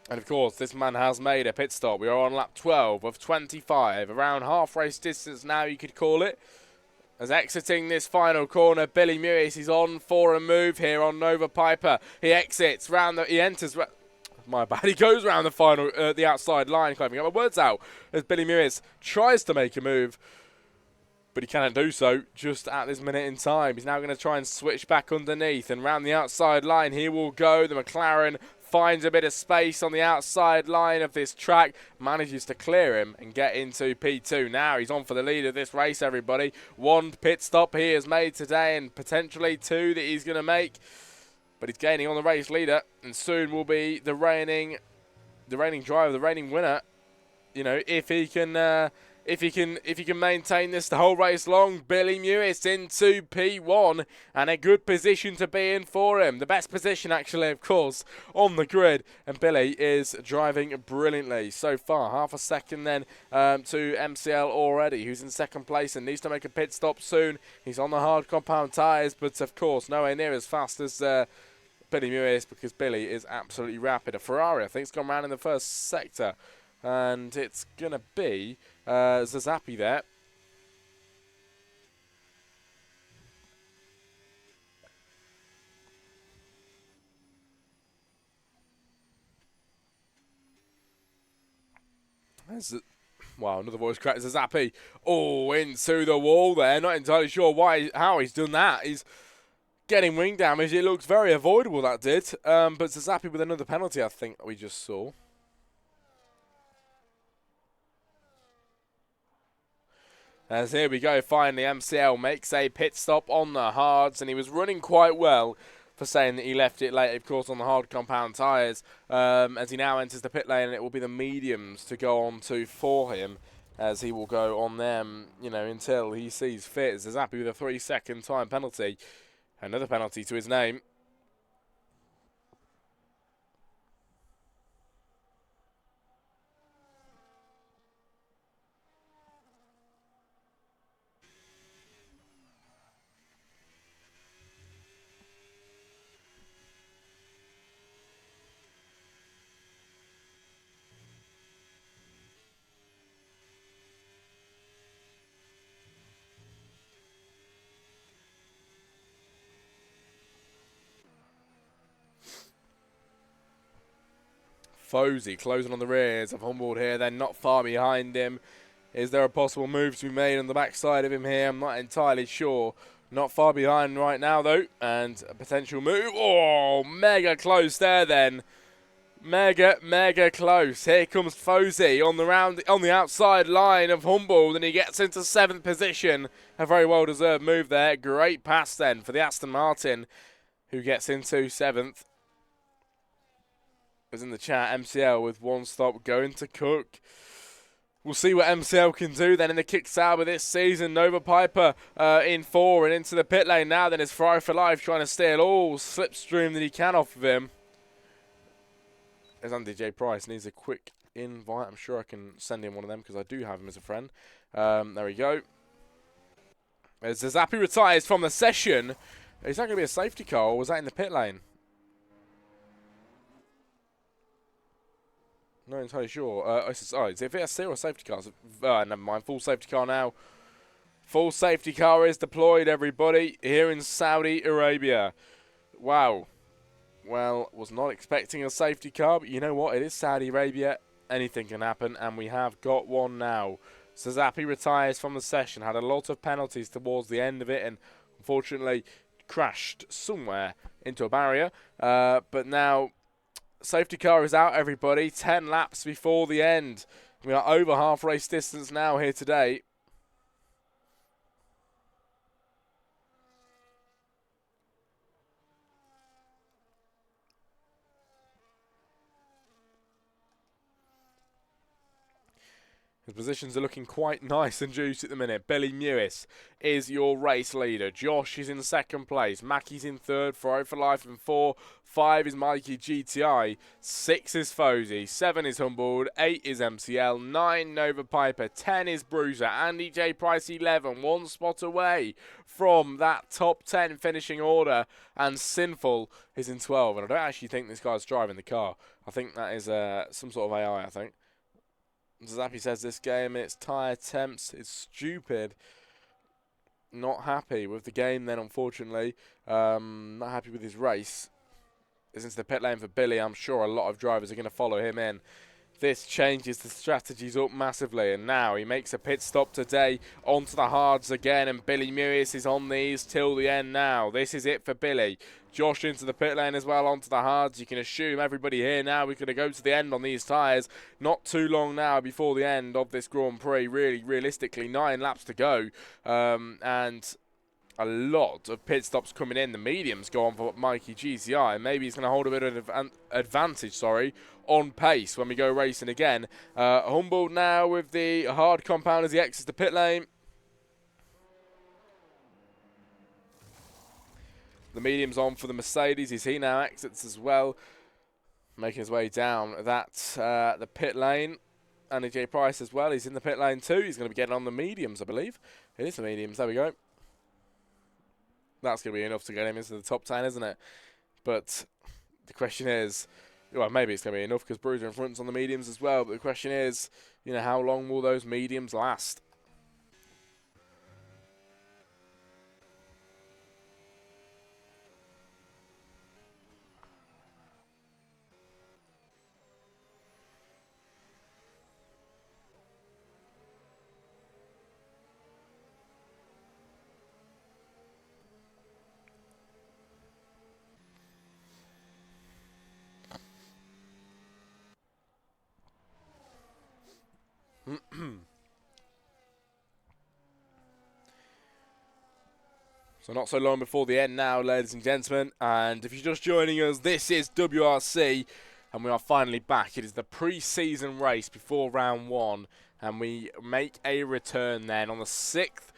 And, of course, this man has made a pit stop. We are on lap 12 of 25. Around half-race distance now, you could call it. As exiting this final corner, Billy Mewis is on for a move here on Nova Piper. He exits round he enters. My bad. He goes round the final, the outside line. Can't even get my words out. As Billy Mewis tries to make a move, but he cannot do so just at this minute in time. He's now going to try and switch back underneath, and round the outside line he will go. The McLaren finds a bit of space on the outside line of this track, manages to clear him and get into P2. Now he's on for the lead of this race, everybody. 1 pit stop he has made today, and potentially 2 that he's going to make. But he's gaining on the race leader, and soon will be the reigning driver, the reigning winner. If he can. If he can maintain this the whole race long. Billy Mewis into P1, and a good position to be in for him. The best position, actually, of course, on the grid. And Billy is driving brilliantly so far. Half a second then to MCL already, who's in second place and needs to make a pit stop soon. He's on the hard compound tyres, but, of course, nowhere near as fast as Billy Mewis, because Billy is absolutely rapid. A Ferrari, I think, has gone round in the first sector. And it's going to be Zazappi there. Wow, another voice crack. Zazappi. Oh, into the wall there. Not entirely sure how he's done that. He's getting wing damage. It looks very avoidable, that did. But Zazappi with another penalty, I think, we just saw. As here we go, finally MCL makes a pit stop on the hards, and he was running quite well for saying that he left it late, of course, on the hard compound tyres. As he now enters the pit lane, and it will be the mediums to go on to for him, as he will go on them, until he sees fit. Zazappi with a 3-second time penalty. Another penalty to his name. Fosey closing on the rears of Humboldt here, then not far behind him. Is there a possible move to be made on the backside of him here? I'm not entirely sure. Not far behind right now, though. And a potential move. Oh, mega close there, then. Mega close. Here comes Fosey on the outside line of Humboldt, and he gets into 7th position. A very well-deserved move there. Great pass, then, for the Aston Martin, who gets into 7th. As in the chat, MCL with 1 stop going to Cook. We'll see what MCL can do then in the kick Sauber this season. Nova Piper in 4 and into the pit lane now. Then it's Fry for Life trying to steal all slipstream that he can off of him. As Andy J. Price needs a quick invite. I'm sure I can send him one of them because I do have him as a friend. There we go. As Zappi retires from the session. Is that going to be a safety car or was that in the pit lane? Not entirely sure. Is it VSC or a safety car? Never mind. Full safety car now. Full safety car is deployed, everybody, here in Saudi Arabia. Wow. Well, was not expecting a safety car, but you know what? It is Saudi Arabia. Anything can happen, and we have got one now. Zappi retires from the session. Had a lot of penalties towards the end of it, and unfortunately crashed somewhere into a barrier. But now... safety car is out, everybody. 10 laps before the end. We are over half race distance now here today. His positions are looking quite nice and juicy at the minute. Billy Mewis is your race leader. Josh is in 2nd place. Mackie's in 3rd. Fry for Life in 4. 5 is Mikey GTI. 6 is Fosey. 7 is Humboldt. 8 is MCL. 9 Nova Piper. 10 is Bruiser. Andy J. Price 11. 1 spot away from that top 10 finishing order. And Sinful is in 12. And I don't actually think this guy's driving the car. I think that is some sort of AI, I think. Zappi says this game, it's tyre attempts, it's stupid. Not happy with the game then, unfortunately. Not happy with his race. Is into the pit lane for Billy. I'm sure a lot of drivers are going to follow him in. This changes the strategies up massively, and now he makes a pit stop today onto the hards again, and Billy Mewis is on these till the end now. This is it for Billy. Josh into the pit lane as well onto the hards. You can assume everybody here now we're going to go to the end on these tyres. Not too long now before the end of this Grand Prix. Really, realistically, 9 laps to go, and a lot of pit stops coming in. The mediums go on for Mikey GCI. Maybe he's going to hold a bit of advantage, on pace when we go racing again. Humboldt now with the hard compound as he exits the pit lane. The medium's on for the Mercedes as he now exits as well. Making his way down the pit lane. Andy J. Price as well. He's in the pit lane too. He's going to be getting on the mediums, I believe. It is the mediums. There we go. That's going to be enough to get him into the top 10, isn't it? But the question is, well, maybe it's going to be enough because Bruiser in front's on the mediums as well. But the question is, how long will those mediums last? So not so long before the end now, ladies and gentlemen. And if you're just joining us, this is WRC, and we are finally back. It is the pre-season race before round 1, and we make a return then on the 6th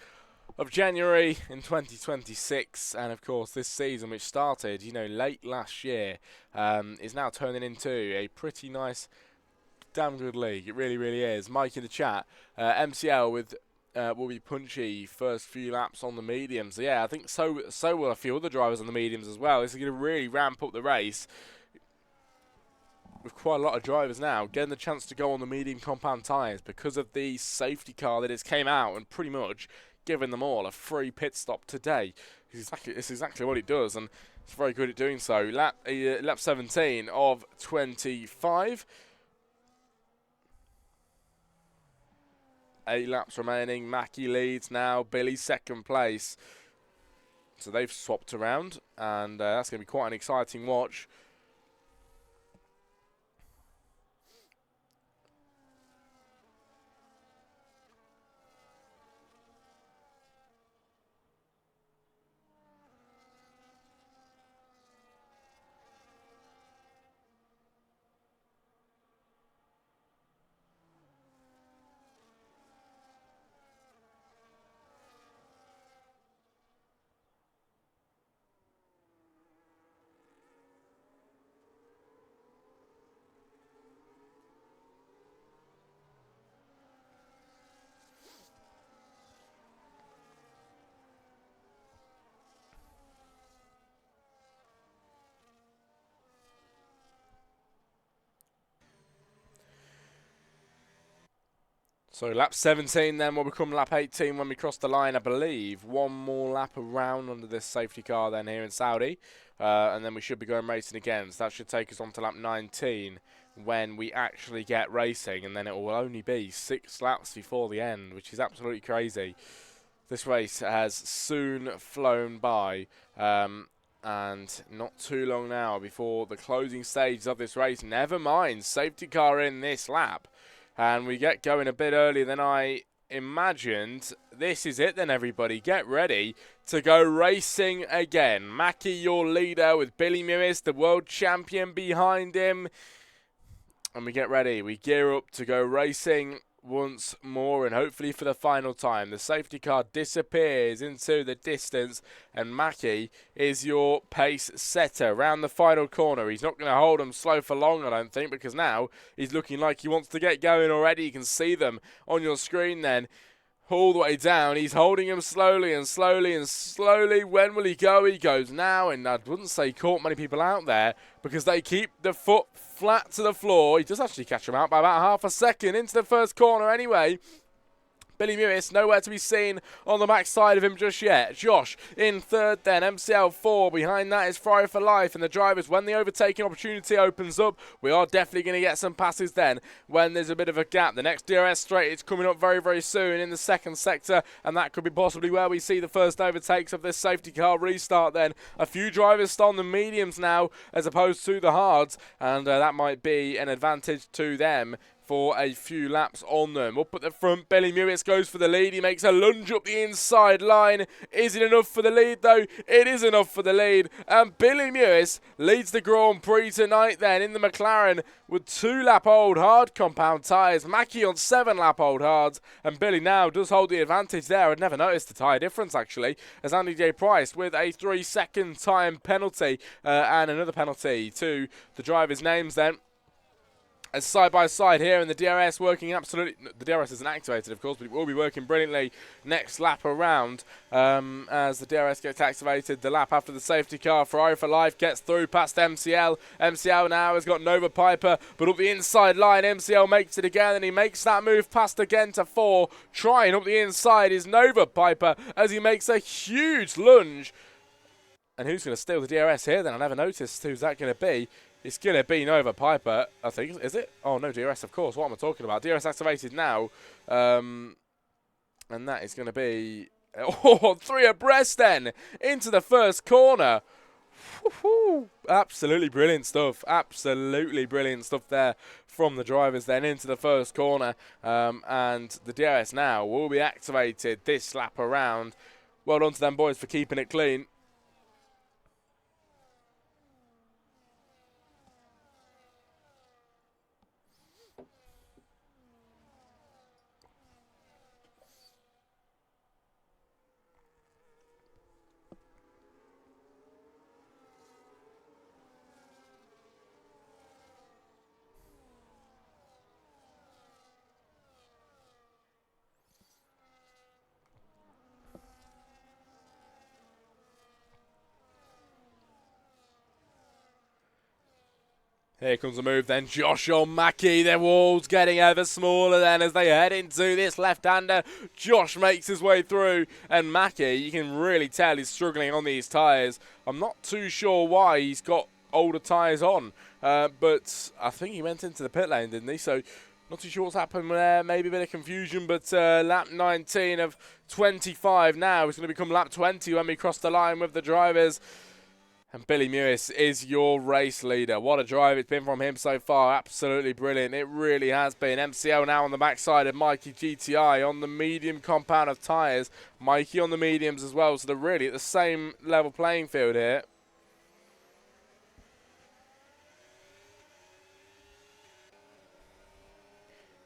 of January in 2026. And of course, this season, which started, late last year, is now turning into a pretty nice, damn good league. It really, really is. Mike in the chat, MCL with will be punchy first few laps on the mediums. So yeah, I think so will a few other drivers on the mediums as well. This is going to really ramp up the race with quite a lot of drivers now getting the chance to go on the medium compound tyres because of the safety car that has came out and pretty much given them all a free pit stop today. It's exactly what it does, and it's very good at doing so. Lap 17 of 25. 8 laps remaining. Mackie leads now. Billy second place. So they've swapped around, and that's going to be quite an exciting watch. So lap 17 then will become lap 18 when we cross the line, I believe. One more lap around under this safety car then here in Saudi. And then we should be going racing again. So that should take us on to lap 19 when we actually get racing. And then it will only be 6 laps before the end, which is absolutely crazy. This race has soon flown by. And not too long now before the closing stages of this race. Never mind, safety car in this lap. And we get going a bit earlier than I imagined. This is it then, everybody. Get ready to go racing again. Mackie, your leader, with Billy Mewis, the world champion, behind him. And we get ready. We gear up to go racing once more, and hopefully for the final time. The safety car disappears into the distance, and Mackie is your pace setter round the final corner. He's not going to hold them slow for long, I don't think, because now he's looking like he wants to get going already. You can see them on your screen then. All the way down, he's holding him slowly and slowly and slowly. When will he go? He goes now, and I wouldn't say he caught many people out there because they keep the foot flat to the floor. He does actually catch him out by about half a second into the first corner anyway. Billy Mewis nowhere to be seen on the back side of him just yet. Josh in third then, MCL 4. Behind that is Fry for Life. And the drivers, when the overtaking opportunity opens up, we are definitely going to get some passes then when there's a bit of a gap. The next DRS straight is coming up very, very soon in the second sector. And that could be possibly where we see the first overtakes of this safety car restart then. A few drivers on the mediums now as opposed to the hards. And that might be an advantage to them for a few laps on them. Up at the front, Billy Mewis goes for the lead. He makes a lunge up the inside line. Is it enough for the lead, though? It is enough for the lead. And Billy Mewis leads the Grand Prix tonight then in the McLaren with 2-lap-old hard compound tyres. Mackie on 7-lap-old hards. And Billy now does hold the advantage there. I'd never noticed the tyre difference, actually, as Andy J. Price with a 3-second time penalty and another penalty to the drivers' names then. As side by side here, and the DRS working absolutely. The DRS isn't activated, of course, but it will be working brilliantly next lap around. As the DRS gets activated, the lap after the safety car, Ferrari for Life gets through past MCL. MCL now has got Nova Piper, but up the inside line, MCL makes it again, and he makes that move past again to 4. Trying up the inside is Nova Piper as he makes a huge lunge. And who's going to steal the DRS here then? I never noticed who's that going to be. It's going to be Nova Piper, I think. Is it? Oh, no, DRS, of course. What am I talking about? DRS activated now. And that is going to be... Oh, 3 abreast then into the first corner. Woo-hoo. Absolutely brilliant stuff. Absolutely brilliant stuff there from the drivers then into the first corner. And the DRS now will be activated this lap around. Well done to them boys for keeping it clean. Here comes the move then, Josh on Mackie, their walls getting ever smaller then as they head into this left-hander. Josh makes his way through, and Mackie, you can really tell he's struggling on these tyres. I'm not too sure why he's got older tyres on, but I think he went into the pit lane, didn't he? So not too sure what's happened there, maybe a bit of confusion, but lap 19 of 25 now is going to become lap 20 when we cross the line with the drivers. And Billy Mewis is your race leader. What a drive it's been from him so far. Absolutely brilliant. It really has been. MCL now on the backside of Mikey GTI on the medium compound of tyres. Mikey on the mediums as well. So they're really at the same level playing field here.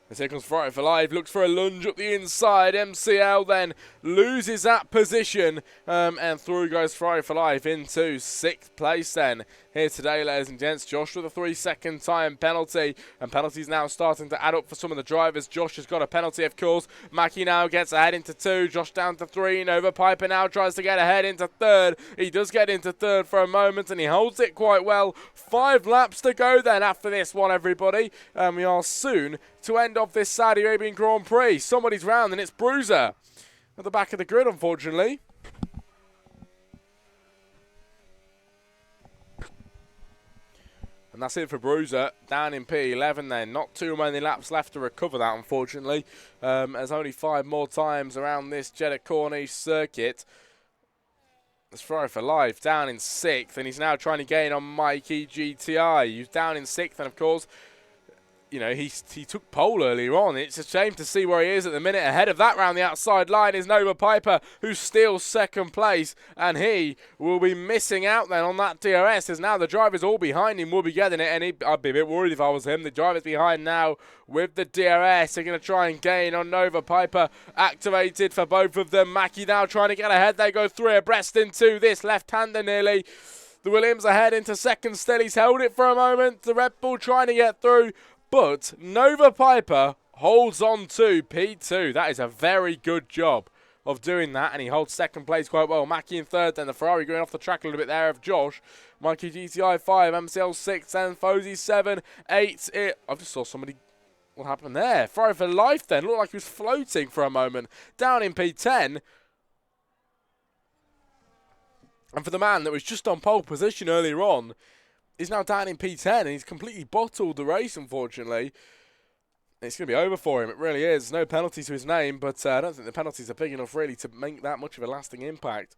As here comes Ferrari for Life, looks for a lunge up the inside. MCL then loses that position, and through goes Ferrari for Life into 6th place then. Here today, ladies and gents, Josh with a 3-second time penalty, and penalties now starting to add up for some of the drivers. Josh has got a penalty, of course. Mackie now gets ahead into 2, Josh down to 3. Nova Piper now tries to get ahead into 3rd. He does get into 3rd for a moment, and he holds it quite well. 5 laps to go then after this one, everybody, and we are soon to end off this Saudi Arabian Grand Prix. Somebody's round, and it's Bruiser at the back of the grid, unfortunately. And that's it for Bruiser, down in P11 then. Not too many laps left to recover that, unfortunately. There's only 5 more times around this Jeddah Corniche circuit. It's Ferrari for Life, down in 6th, and he's now trying to gain on Mikey GTI. He's down in 6th, and of course, you know, he took pole earlier on. It's a shame to see where he is at the minute. Ahead of that round the outside line is Nova Piper, who steals 2nd place, and he will be missing out then on that DRS, as now the drivers all behind him will be getting it, and I'd be a bit worried if I was him. The drivers behind now with the DRS are going to try and gain on Nova Piper. Activated for both of them. Mackie now trying to get ahead. They go 3 abreast into this left-hander nearly. The Williams ahead into 2nd still. He's held it for a moment. The Red Bull trying to get through. But Nova Piper holds on to P2. That is a very good job of doing that, and he holds 2nd place quite well. Mackie in 3rd, then the Ferrari going off the track a little bit there of Josh. Mikey GTI 5, MCL 6, and Fozy 7, 8. I just saw somebody. What happened there? Ferrari for Life then. Looked like he was floating for a moment. Down in P10. And for the man that was just on pole position earlier on, he's now down in P10, and he's completely bottled the race, unfortunately. It's going to be over for him, it really is. No penalty to his name, but I don't think the penalties are big enough, really, to make that much of a lasting impact.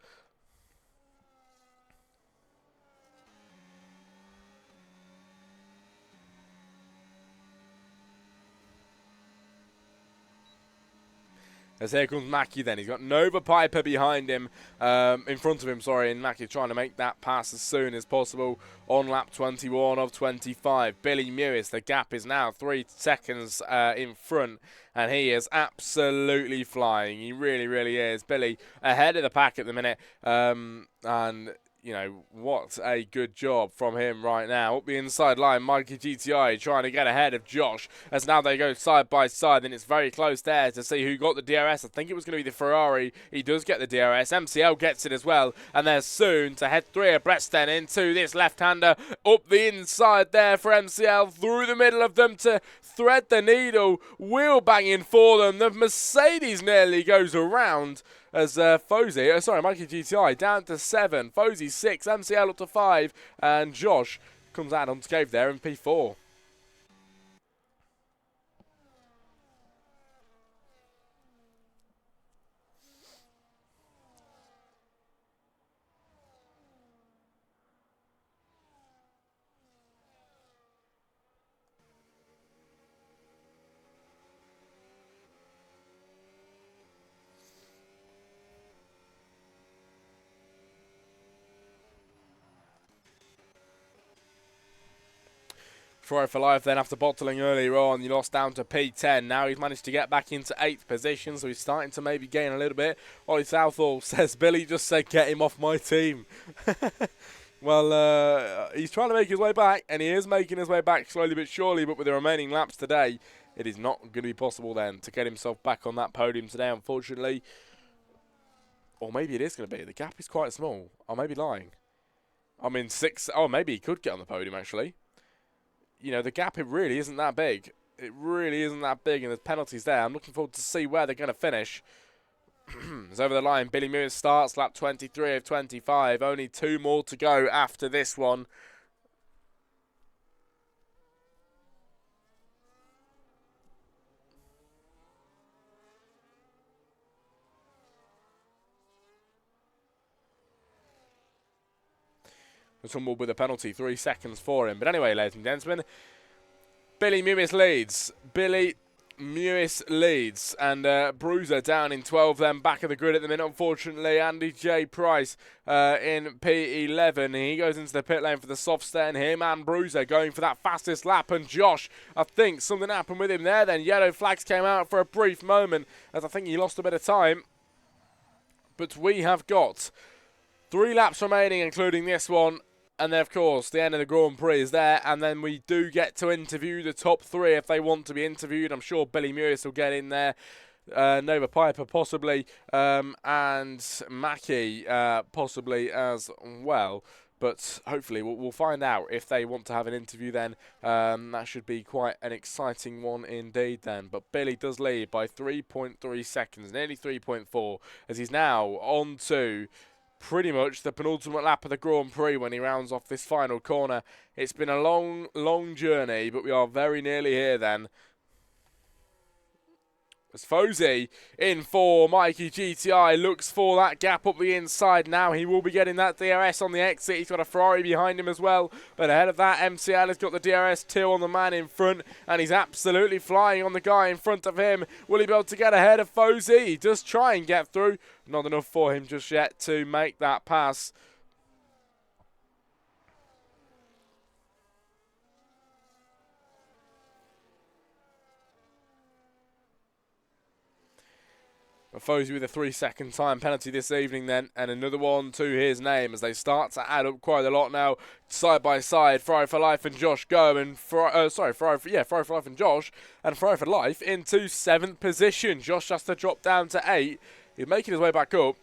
As here comes Mackie then. He's got Nova Piper behind him, in front of him, sorry, and Mackie trying to make that pass as soon as possible on lap 21 of 25. Billy Mewis, the gap is now 3 seconds in front, and he is absolutely flying. He really, really is. Billy ahead of the pack at the minute, and you know, what a good job from him right now. Up the inside line, Mikey GTI trying to get ahead of Josh, as now they go side by side, and it's very close there to see who got the DRS. I think it was going to be the Ferrari. He does get the DRS. MCL gets it as well, and they're soon to head 3 abreast then into this left-hander. Up the inside there for MCL, through the middle of them to thread the needle. Wheel banging for them. The Mercedes nearly goes around, as Mikey GTI down to 7, Fozy 6, MCL up to 5, and Josh comes out unscathed there in P4. Ferrari for Life then, after bottling earlier on, he lost down to P10. Now he's managed to get back into 8th position, so he's starting to maybe gain a little bit. Ollie Southall says, Billy just said, get him off my team. Well, he's trying to make his way back, and he is making his way back slowly but surely, but with the remaining laps today, it is not going to be possible then to get himself back on that podium today, unfortunately. Or maybe it is going to be. The gap is quite small. I may be lying. I'm in 6th. Oh, maybe he could get on the podium, actually. the gap, it really isn't that big. It really isn't that big, and there's penalties there. I'm looking forward to see where they're going to finish. It's over the line. Billy Mewis starts lap 23 of 25. Only 2 more to go after this one. Tumbled with a penalty, 3 seconds for him. But anyway, ladies and gentlemen, Billy Mewis leads. Billy Mewis leads. And Bruiser down in 12 then, back of the grid at the minute, unfortunately. Andy J. Price in P11. He goes into the pit lane for the soft stand. Him and Bruiser going for that fastest lap. And Josh, I think something happened with him there then. Yellow flags came out for a brief moment, as I think he lost a bit of time. But we have got 3 laps remaining, including this one. And then, of course, the end of the Grand Prix is there. And then we do get to interview the top 3 if they want to be interviewed. I'm sure Billy Mewis will get in there. Nova Piper possibly. And Mackie possibly as well. But hopefully we'll find out if they want to have an interview then. That should be quite an exciting one indeed then. But Billy does lead by 3.3 seconds, nearly 3.4, as he's now on to pretty much the penultimate lap of the Grand Prix when he rounds off this final corner. It's been a long, long journey, but we are very nearly here then. As Fozy in for Mikey GTI, looks for that gap up the inside now. He will be getting that DRS on the exit. He's got a Ferrari behind him as well. But ahead of that, MCL has got the DRS 2 on the man in front. And he's absolutely flying on the guy in front of him. Will he be able to get ahead of Fozy? He does try and get through. Not enough for him just yet to make that pass. Fozy with a 3-second time penalty this evening then, and another one to his name as they start to add up quite a lot now, side by side. Ferrari for Life and Josh go, and Ferrari for Life and Josh, and Ferrari for Life into 7th position. Josh has to drop down to 8. He's making his way back up.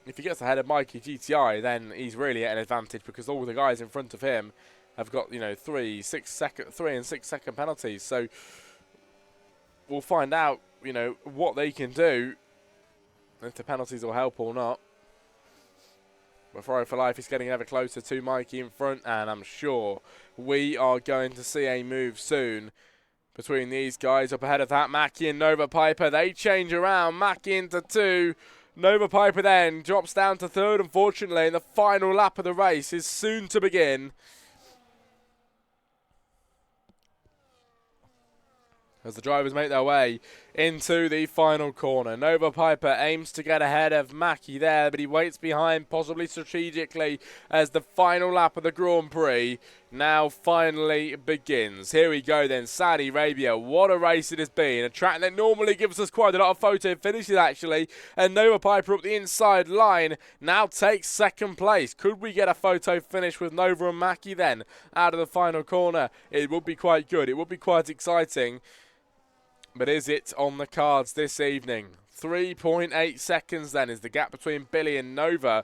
If he gets ahead of Mikey GTI, then he's really at an advantage because all the guys in front of him have got 3 and 6 second penalties. So we'll find out what they can do, if the penalties will help or not. But Ferrari for Life is getting ever closer to Mikey in front, and I'm sure we are going to see a move soon between these guys. Up ahead of that, Mackie and Nova Piper, they change around. Mackie into 2. Nova Piper then drops down to 3rd, unfortunately, and the final lap of the race is soon to begin. As the drivers make their way into the final corner. Nova Piper aims to get ahead of Mackie there, but he waits behind, possibly strategically, as the final lap of the Grand Prix now finally begins. Here we go then, Saudi Arabia. What a race it has been. A track that normally gives us quite a lot of photo finishes, actually. And Nova Piper up the inside line now takes 2nd place. Could we get a photo finish with Nova and Mackie then out of the final corner? It would be quite good. It would be quite exciting. But is it on the cards this evening? 3.8 seconds then is the gap between Billy and Nova.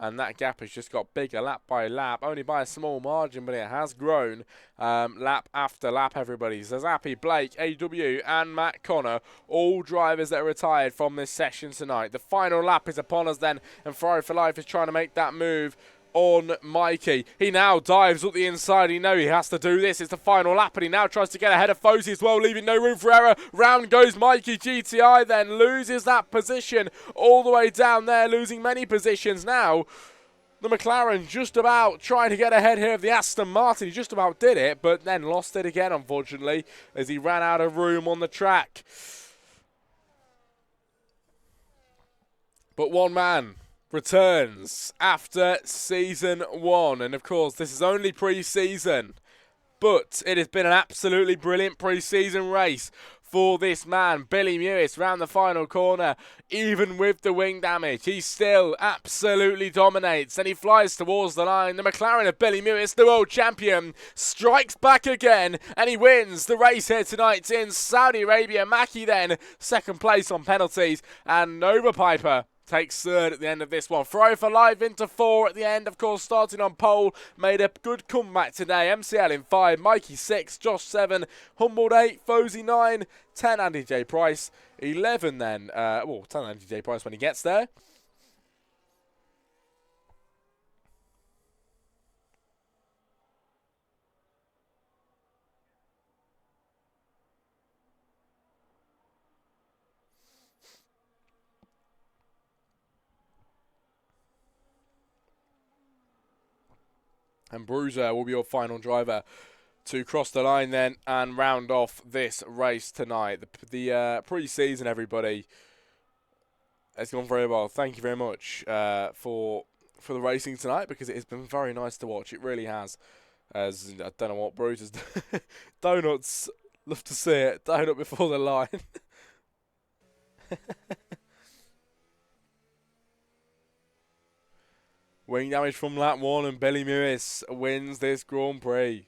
And that gap has just got bigger lap by lap. Only by a small margin, but it has grown lap after lap, everybody. So Zappy, Blake, AW and Matt Connor, all drivers that are retired from this session tonight. The final lap is upon us then, and Ferrari for Life is trying to make that move on Mikey. He now dives up the inside. He knows he has to do this. It's the final lap, and he now tries to get ahead of Fozy as well, leaving no room for error. Round goes Mikey GTI, then loses that position all the way down there, losing many positions now. The McLaren just about trying to get ahead here of the Aston Martin. He just about did it, but then lost it again, unfortunately, as he ran out of room on the track. But one man returns after season 1, and of course this is only pre-season, but it has been an absolutely brilliant pre-season race for this man, Billy Mewis, round the final corner. Even with the wing damage, he still absolutely dominates, and he flies towards the line. The McLaren of Billy Mewis, the world champion, strikes back again, and he wins the race here tonight in Saudi Arabia. Mackie then 2nd place on penalties, and Nova Piper takes third at the end of this one. Throw for life into 4 at the end, of course, starting on pole. Made a good comeback today. MCL in 5, Mikey 6, Josh 7, Humboldt 8, Fozy 9, 10 Andy J. Price, 11 then. 10 Andy J. Price when he gets there. And Bruiser will be your final driver to cross the line then and round off this race tonight. The pre-season, everybody, has gone very well. Thank you very much for the racing tonight, because it has been very nice to watch. It really has. As I don't know what Bruiser's donuts. Love to see it. Donut before the line. Wing damage from lap 1, and Billy Lewis wins this Grand Prix.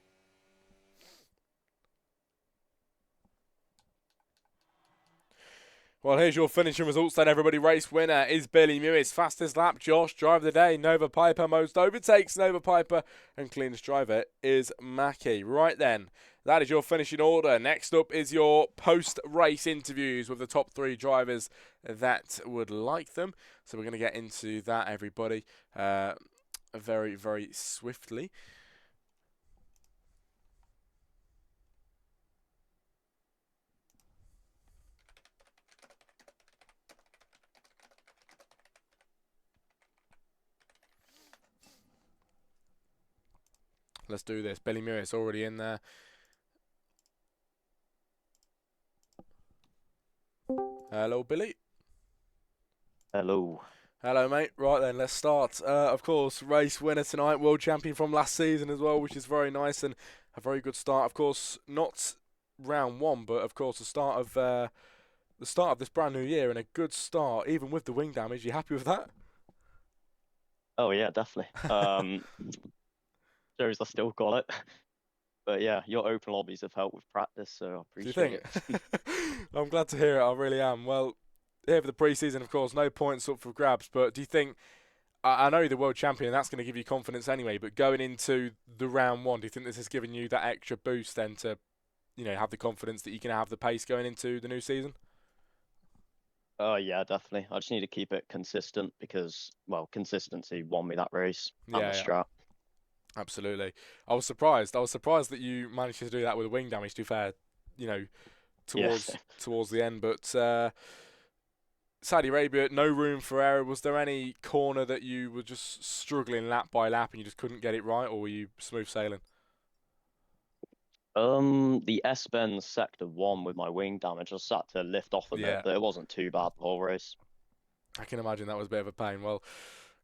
Well, here's your finishing results then, everybody. Race winner is Billy Lewis. Fastest lap, Josh. Driver of the day, Nova Piper. Most overtakes, Nova Piper. And cleanest driver is Mackie. Right then, that is your finishing order. Next up is your post-race interviews with the top 3 drivers that would like them. So we're going to get into that, everybody, very, very swiftly. Let's do this. Billy Lewis already in there. Hello, Billy. Hello. Hello, mate. Right then, let's start. Of course, race winner tonight, world champion from last season as well, which is very nice and a very good start. Of course, not round 1, but of course the start of this brand new year, and a good start, even with the wing damage. You happy with that? Oh yeah, definitely. Shows I still got it. But yeah, your open lobbies have helped with practice, so I Do you appreciate think? it. I'm glad to hear it. I really am. Well, here for the pre-season, of course, no points up for grabs. But do you think? I know you're the world champion, and that's going to give you confidence anyway. But going into the round 1, do you think this has given you that extra boost then to, have the confidence that you can have the pace going into the new season? Oh yeah, definitely. I just need to keep it consistent because, well, consistency won me that race and the Yeah, strat. absolutely. I was surprised. I was surprised that you managed to do that with wing damage. To be fair, Yeah. towards the end. But Saudi Arabia, no room for error. Was there any corner that you were just struggling lap by lap and you just couldn't get it right, or were you smooth sailing? The S-bend sector 1 with my wing damage, I just had to lift off a bit, Yeah, but it wasn't too bad the whole race. I can imagine that was a bit of a pain. Well,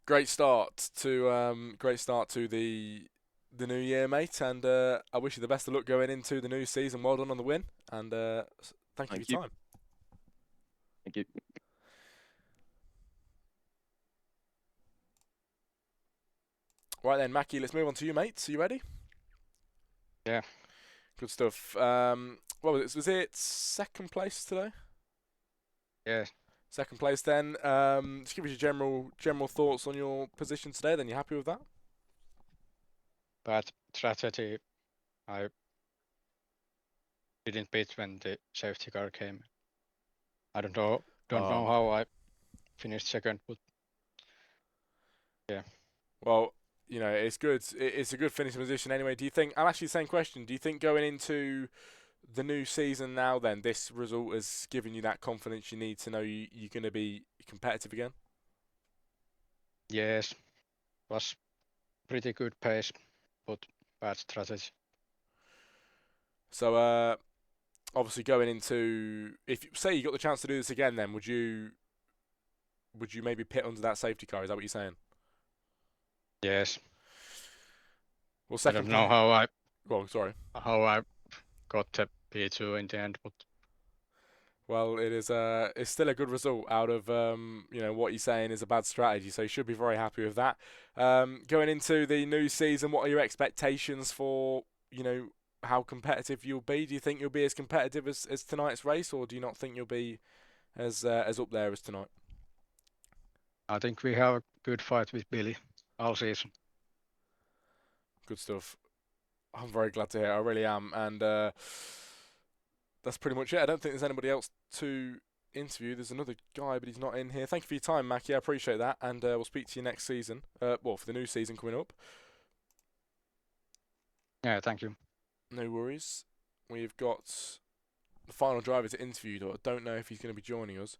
great start to the new year, mate, and I wish you the best of luck going into the new season. Well done on the win, and thank you for your time. Thank you. Right then, Mackie, let's move on to you, mate. Are you ready? Yeah. Good stuff. What was it? Was it second place today? Yeah. Second place then. Just give us your general thoughts on your position today. Then you happy with that? Bad strategy. I didn't beat when the safety car came. I don't know how I finished second, but yeah. Well, it's good. It's a good finishing position anyway. Do you think? I'll ask you the same question. Do you think going into the new season now, then this result has given you that confidence you need to know you're going to be competitive again? Yes, was pretty good pace, but bad strategy. So, obviously going into, if say you got the chance to do this again, then would you maybe pit under that safety car? Is that what you're saying? Yes. Well, I don't know how I got the P2 in the end, but well, it's still a good result out of what you're saying is a bad strategy. So you should be very happy with that. Going into the new season, what are your expectations for how competitive you'll be? Do you think you'll be as competitive as tonight's race, or do you not think you'll be as up there as tonight? I think we have a good fight with Billy all season. Good stuff. I'm very glad to hear. I really am, and that's pretty much it. I don't think there's anybody else to interview. There's another guy, but he's not in here. Thank you for your time, Mackie. I appreciate that, and we'll speak to you next season. For the new season coming up. Yeah, thank you. No worries. We've got the final driver to interview, though I don't know if he's going to be joining us.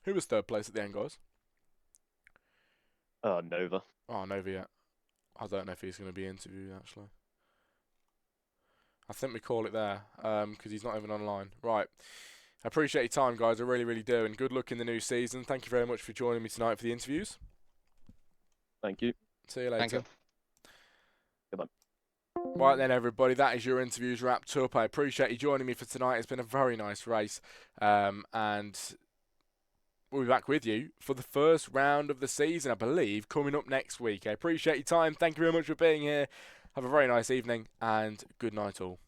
Who was third place at the end, guys? Nova. Oh, Nova, yeah. I don't know if he's going to be interviewed, actually. I think we call it there, because he's not even online. Right. I appreciate your time, guys. I really, really do. And good luck in the new season. Thank you very much for joining me tonight for the interviews. Thank you. See you later. Thank you. Goodbye. Right then, everybody, that is your interviews wrapped up. I appreciate you joining me for tonight. It's been a very nice race, and we'll be back with you for the first round of the season, I believe, coming up next week. I appreciate your time. Thank you very much for being here. Have a very nice evening, and good night all.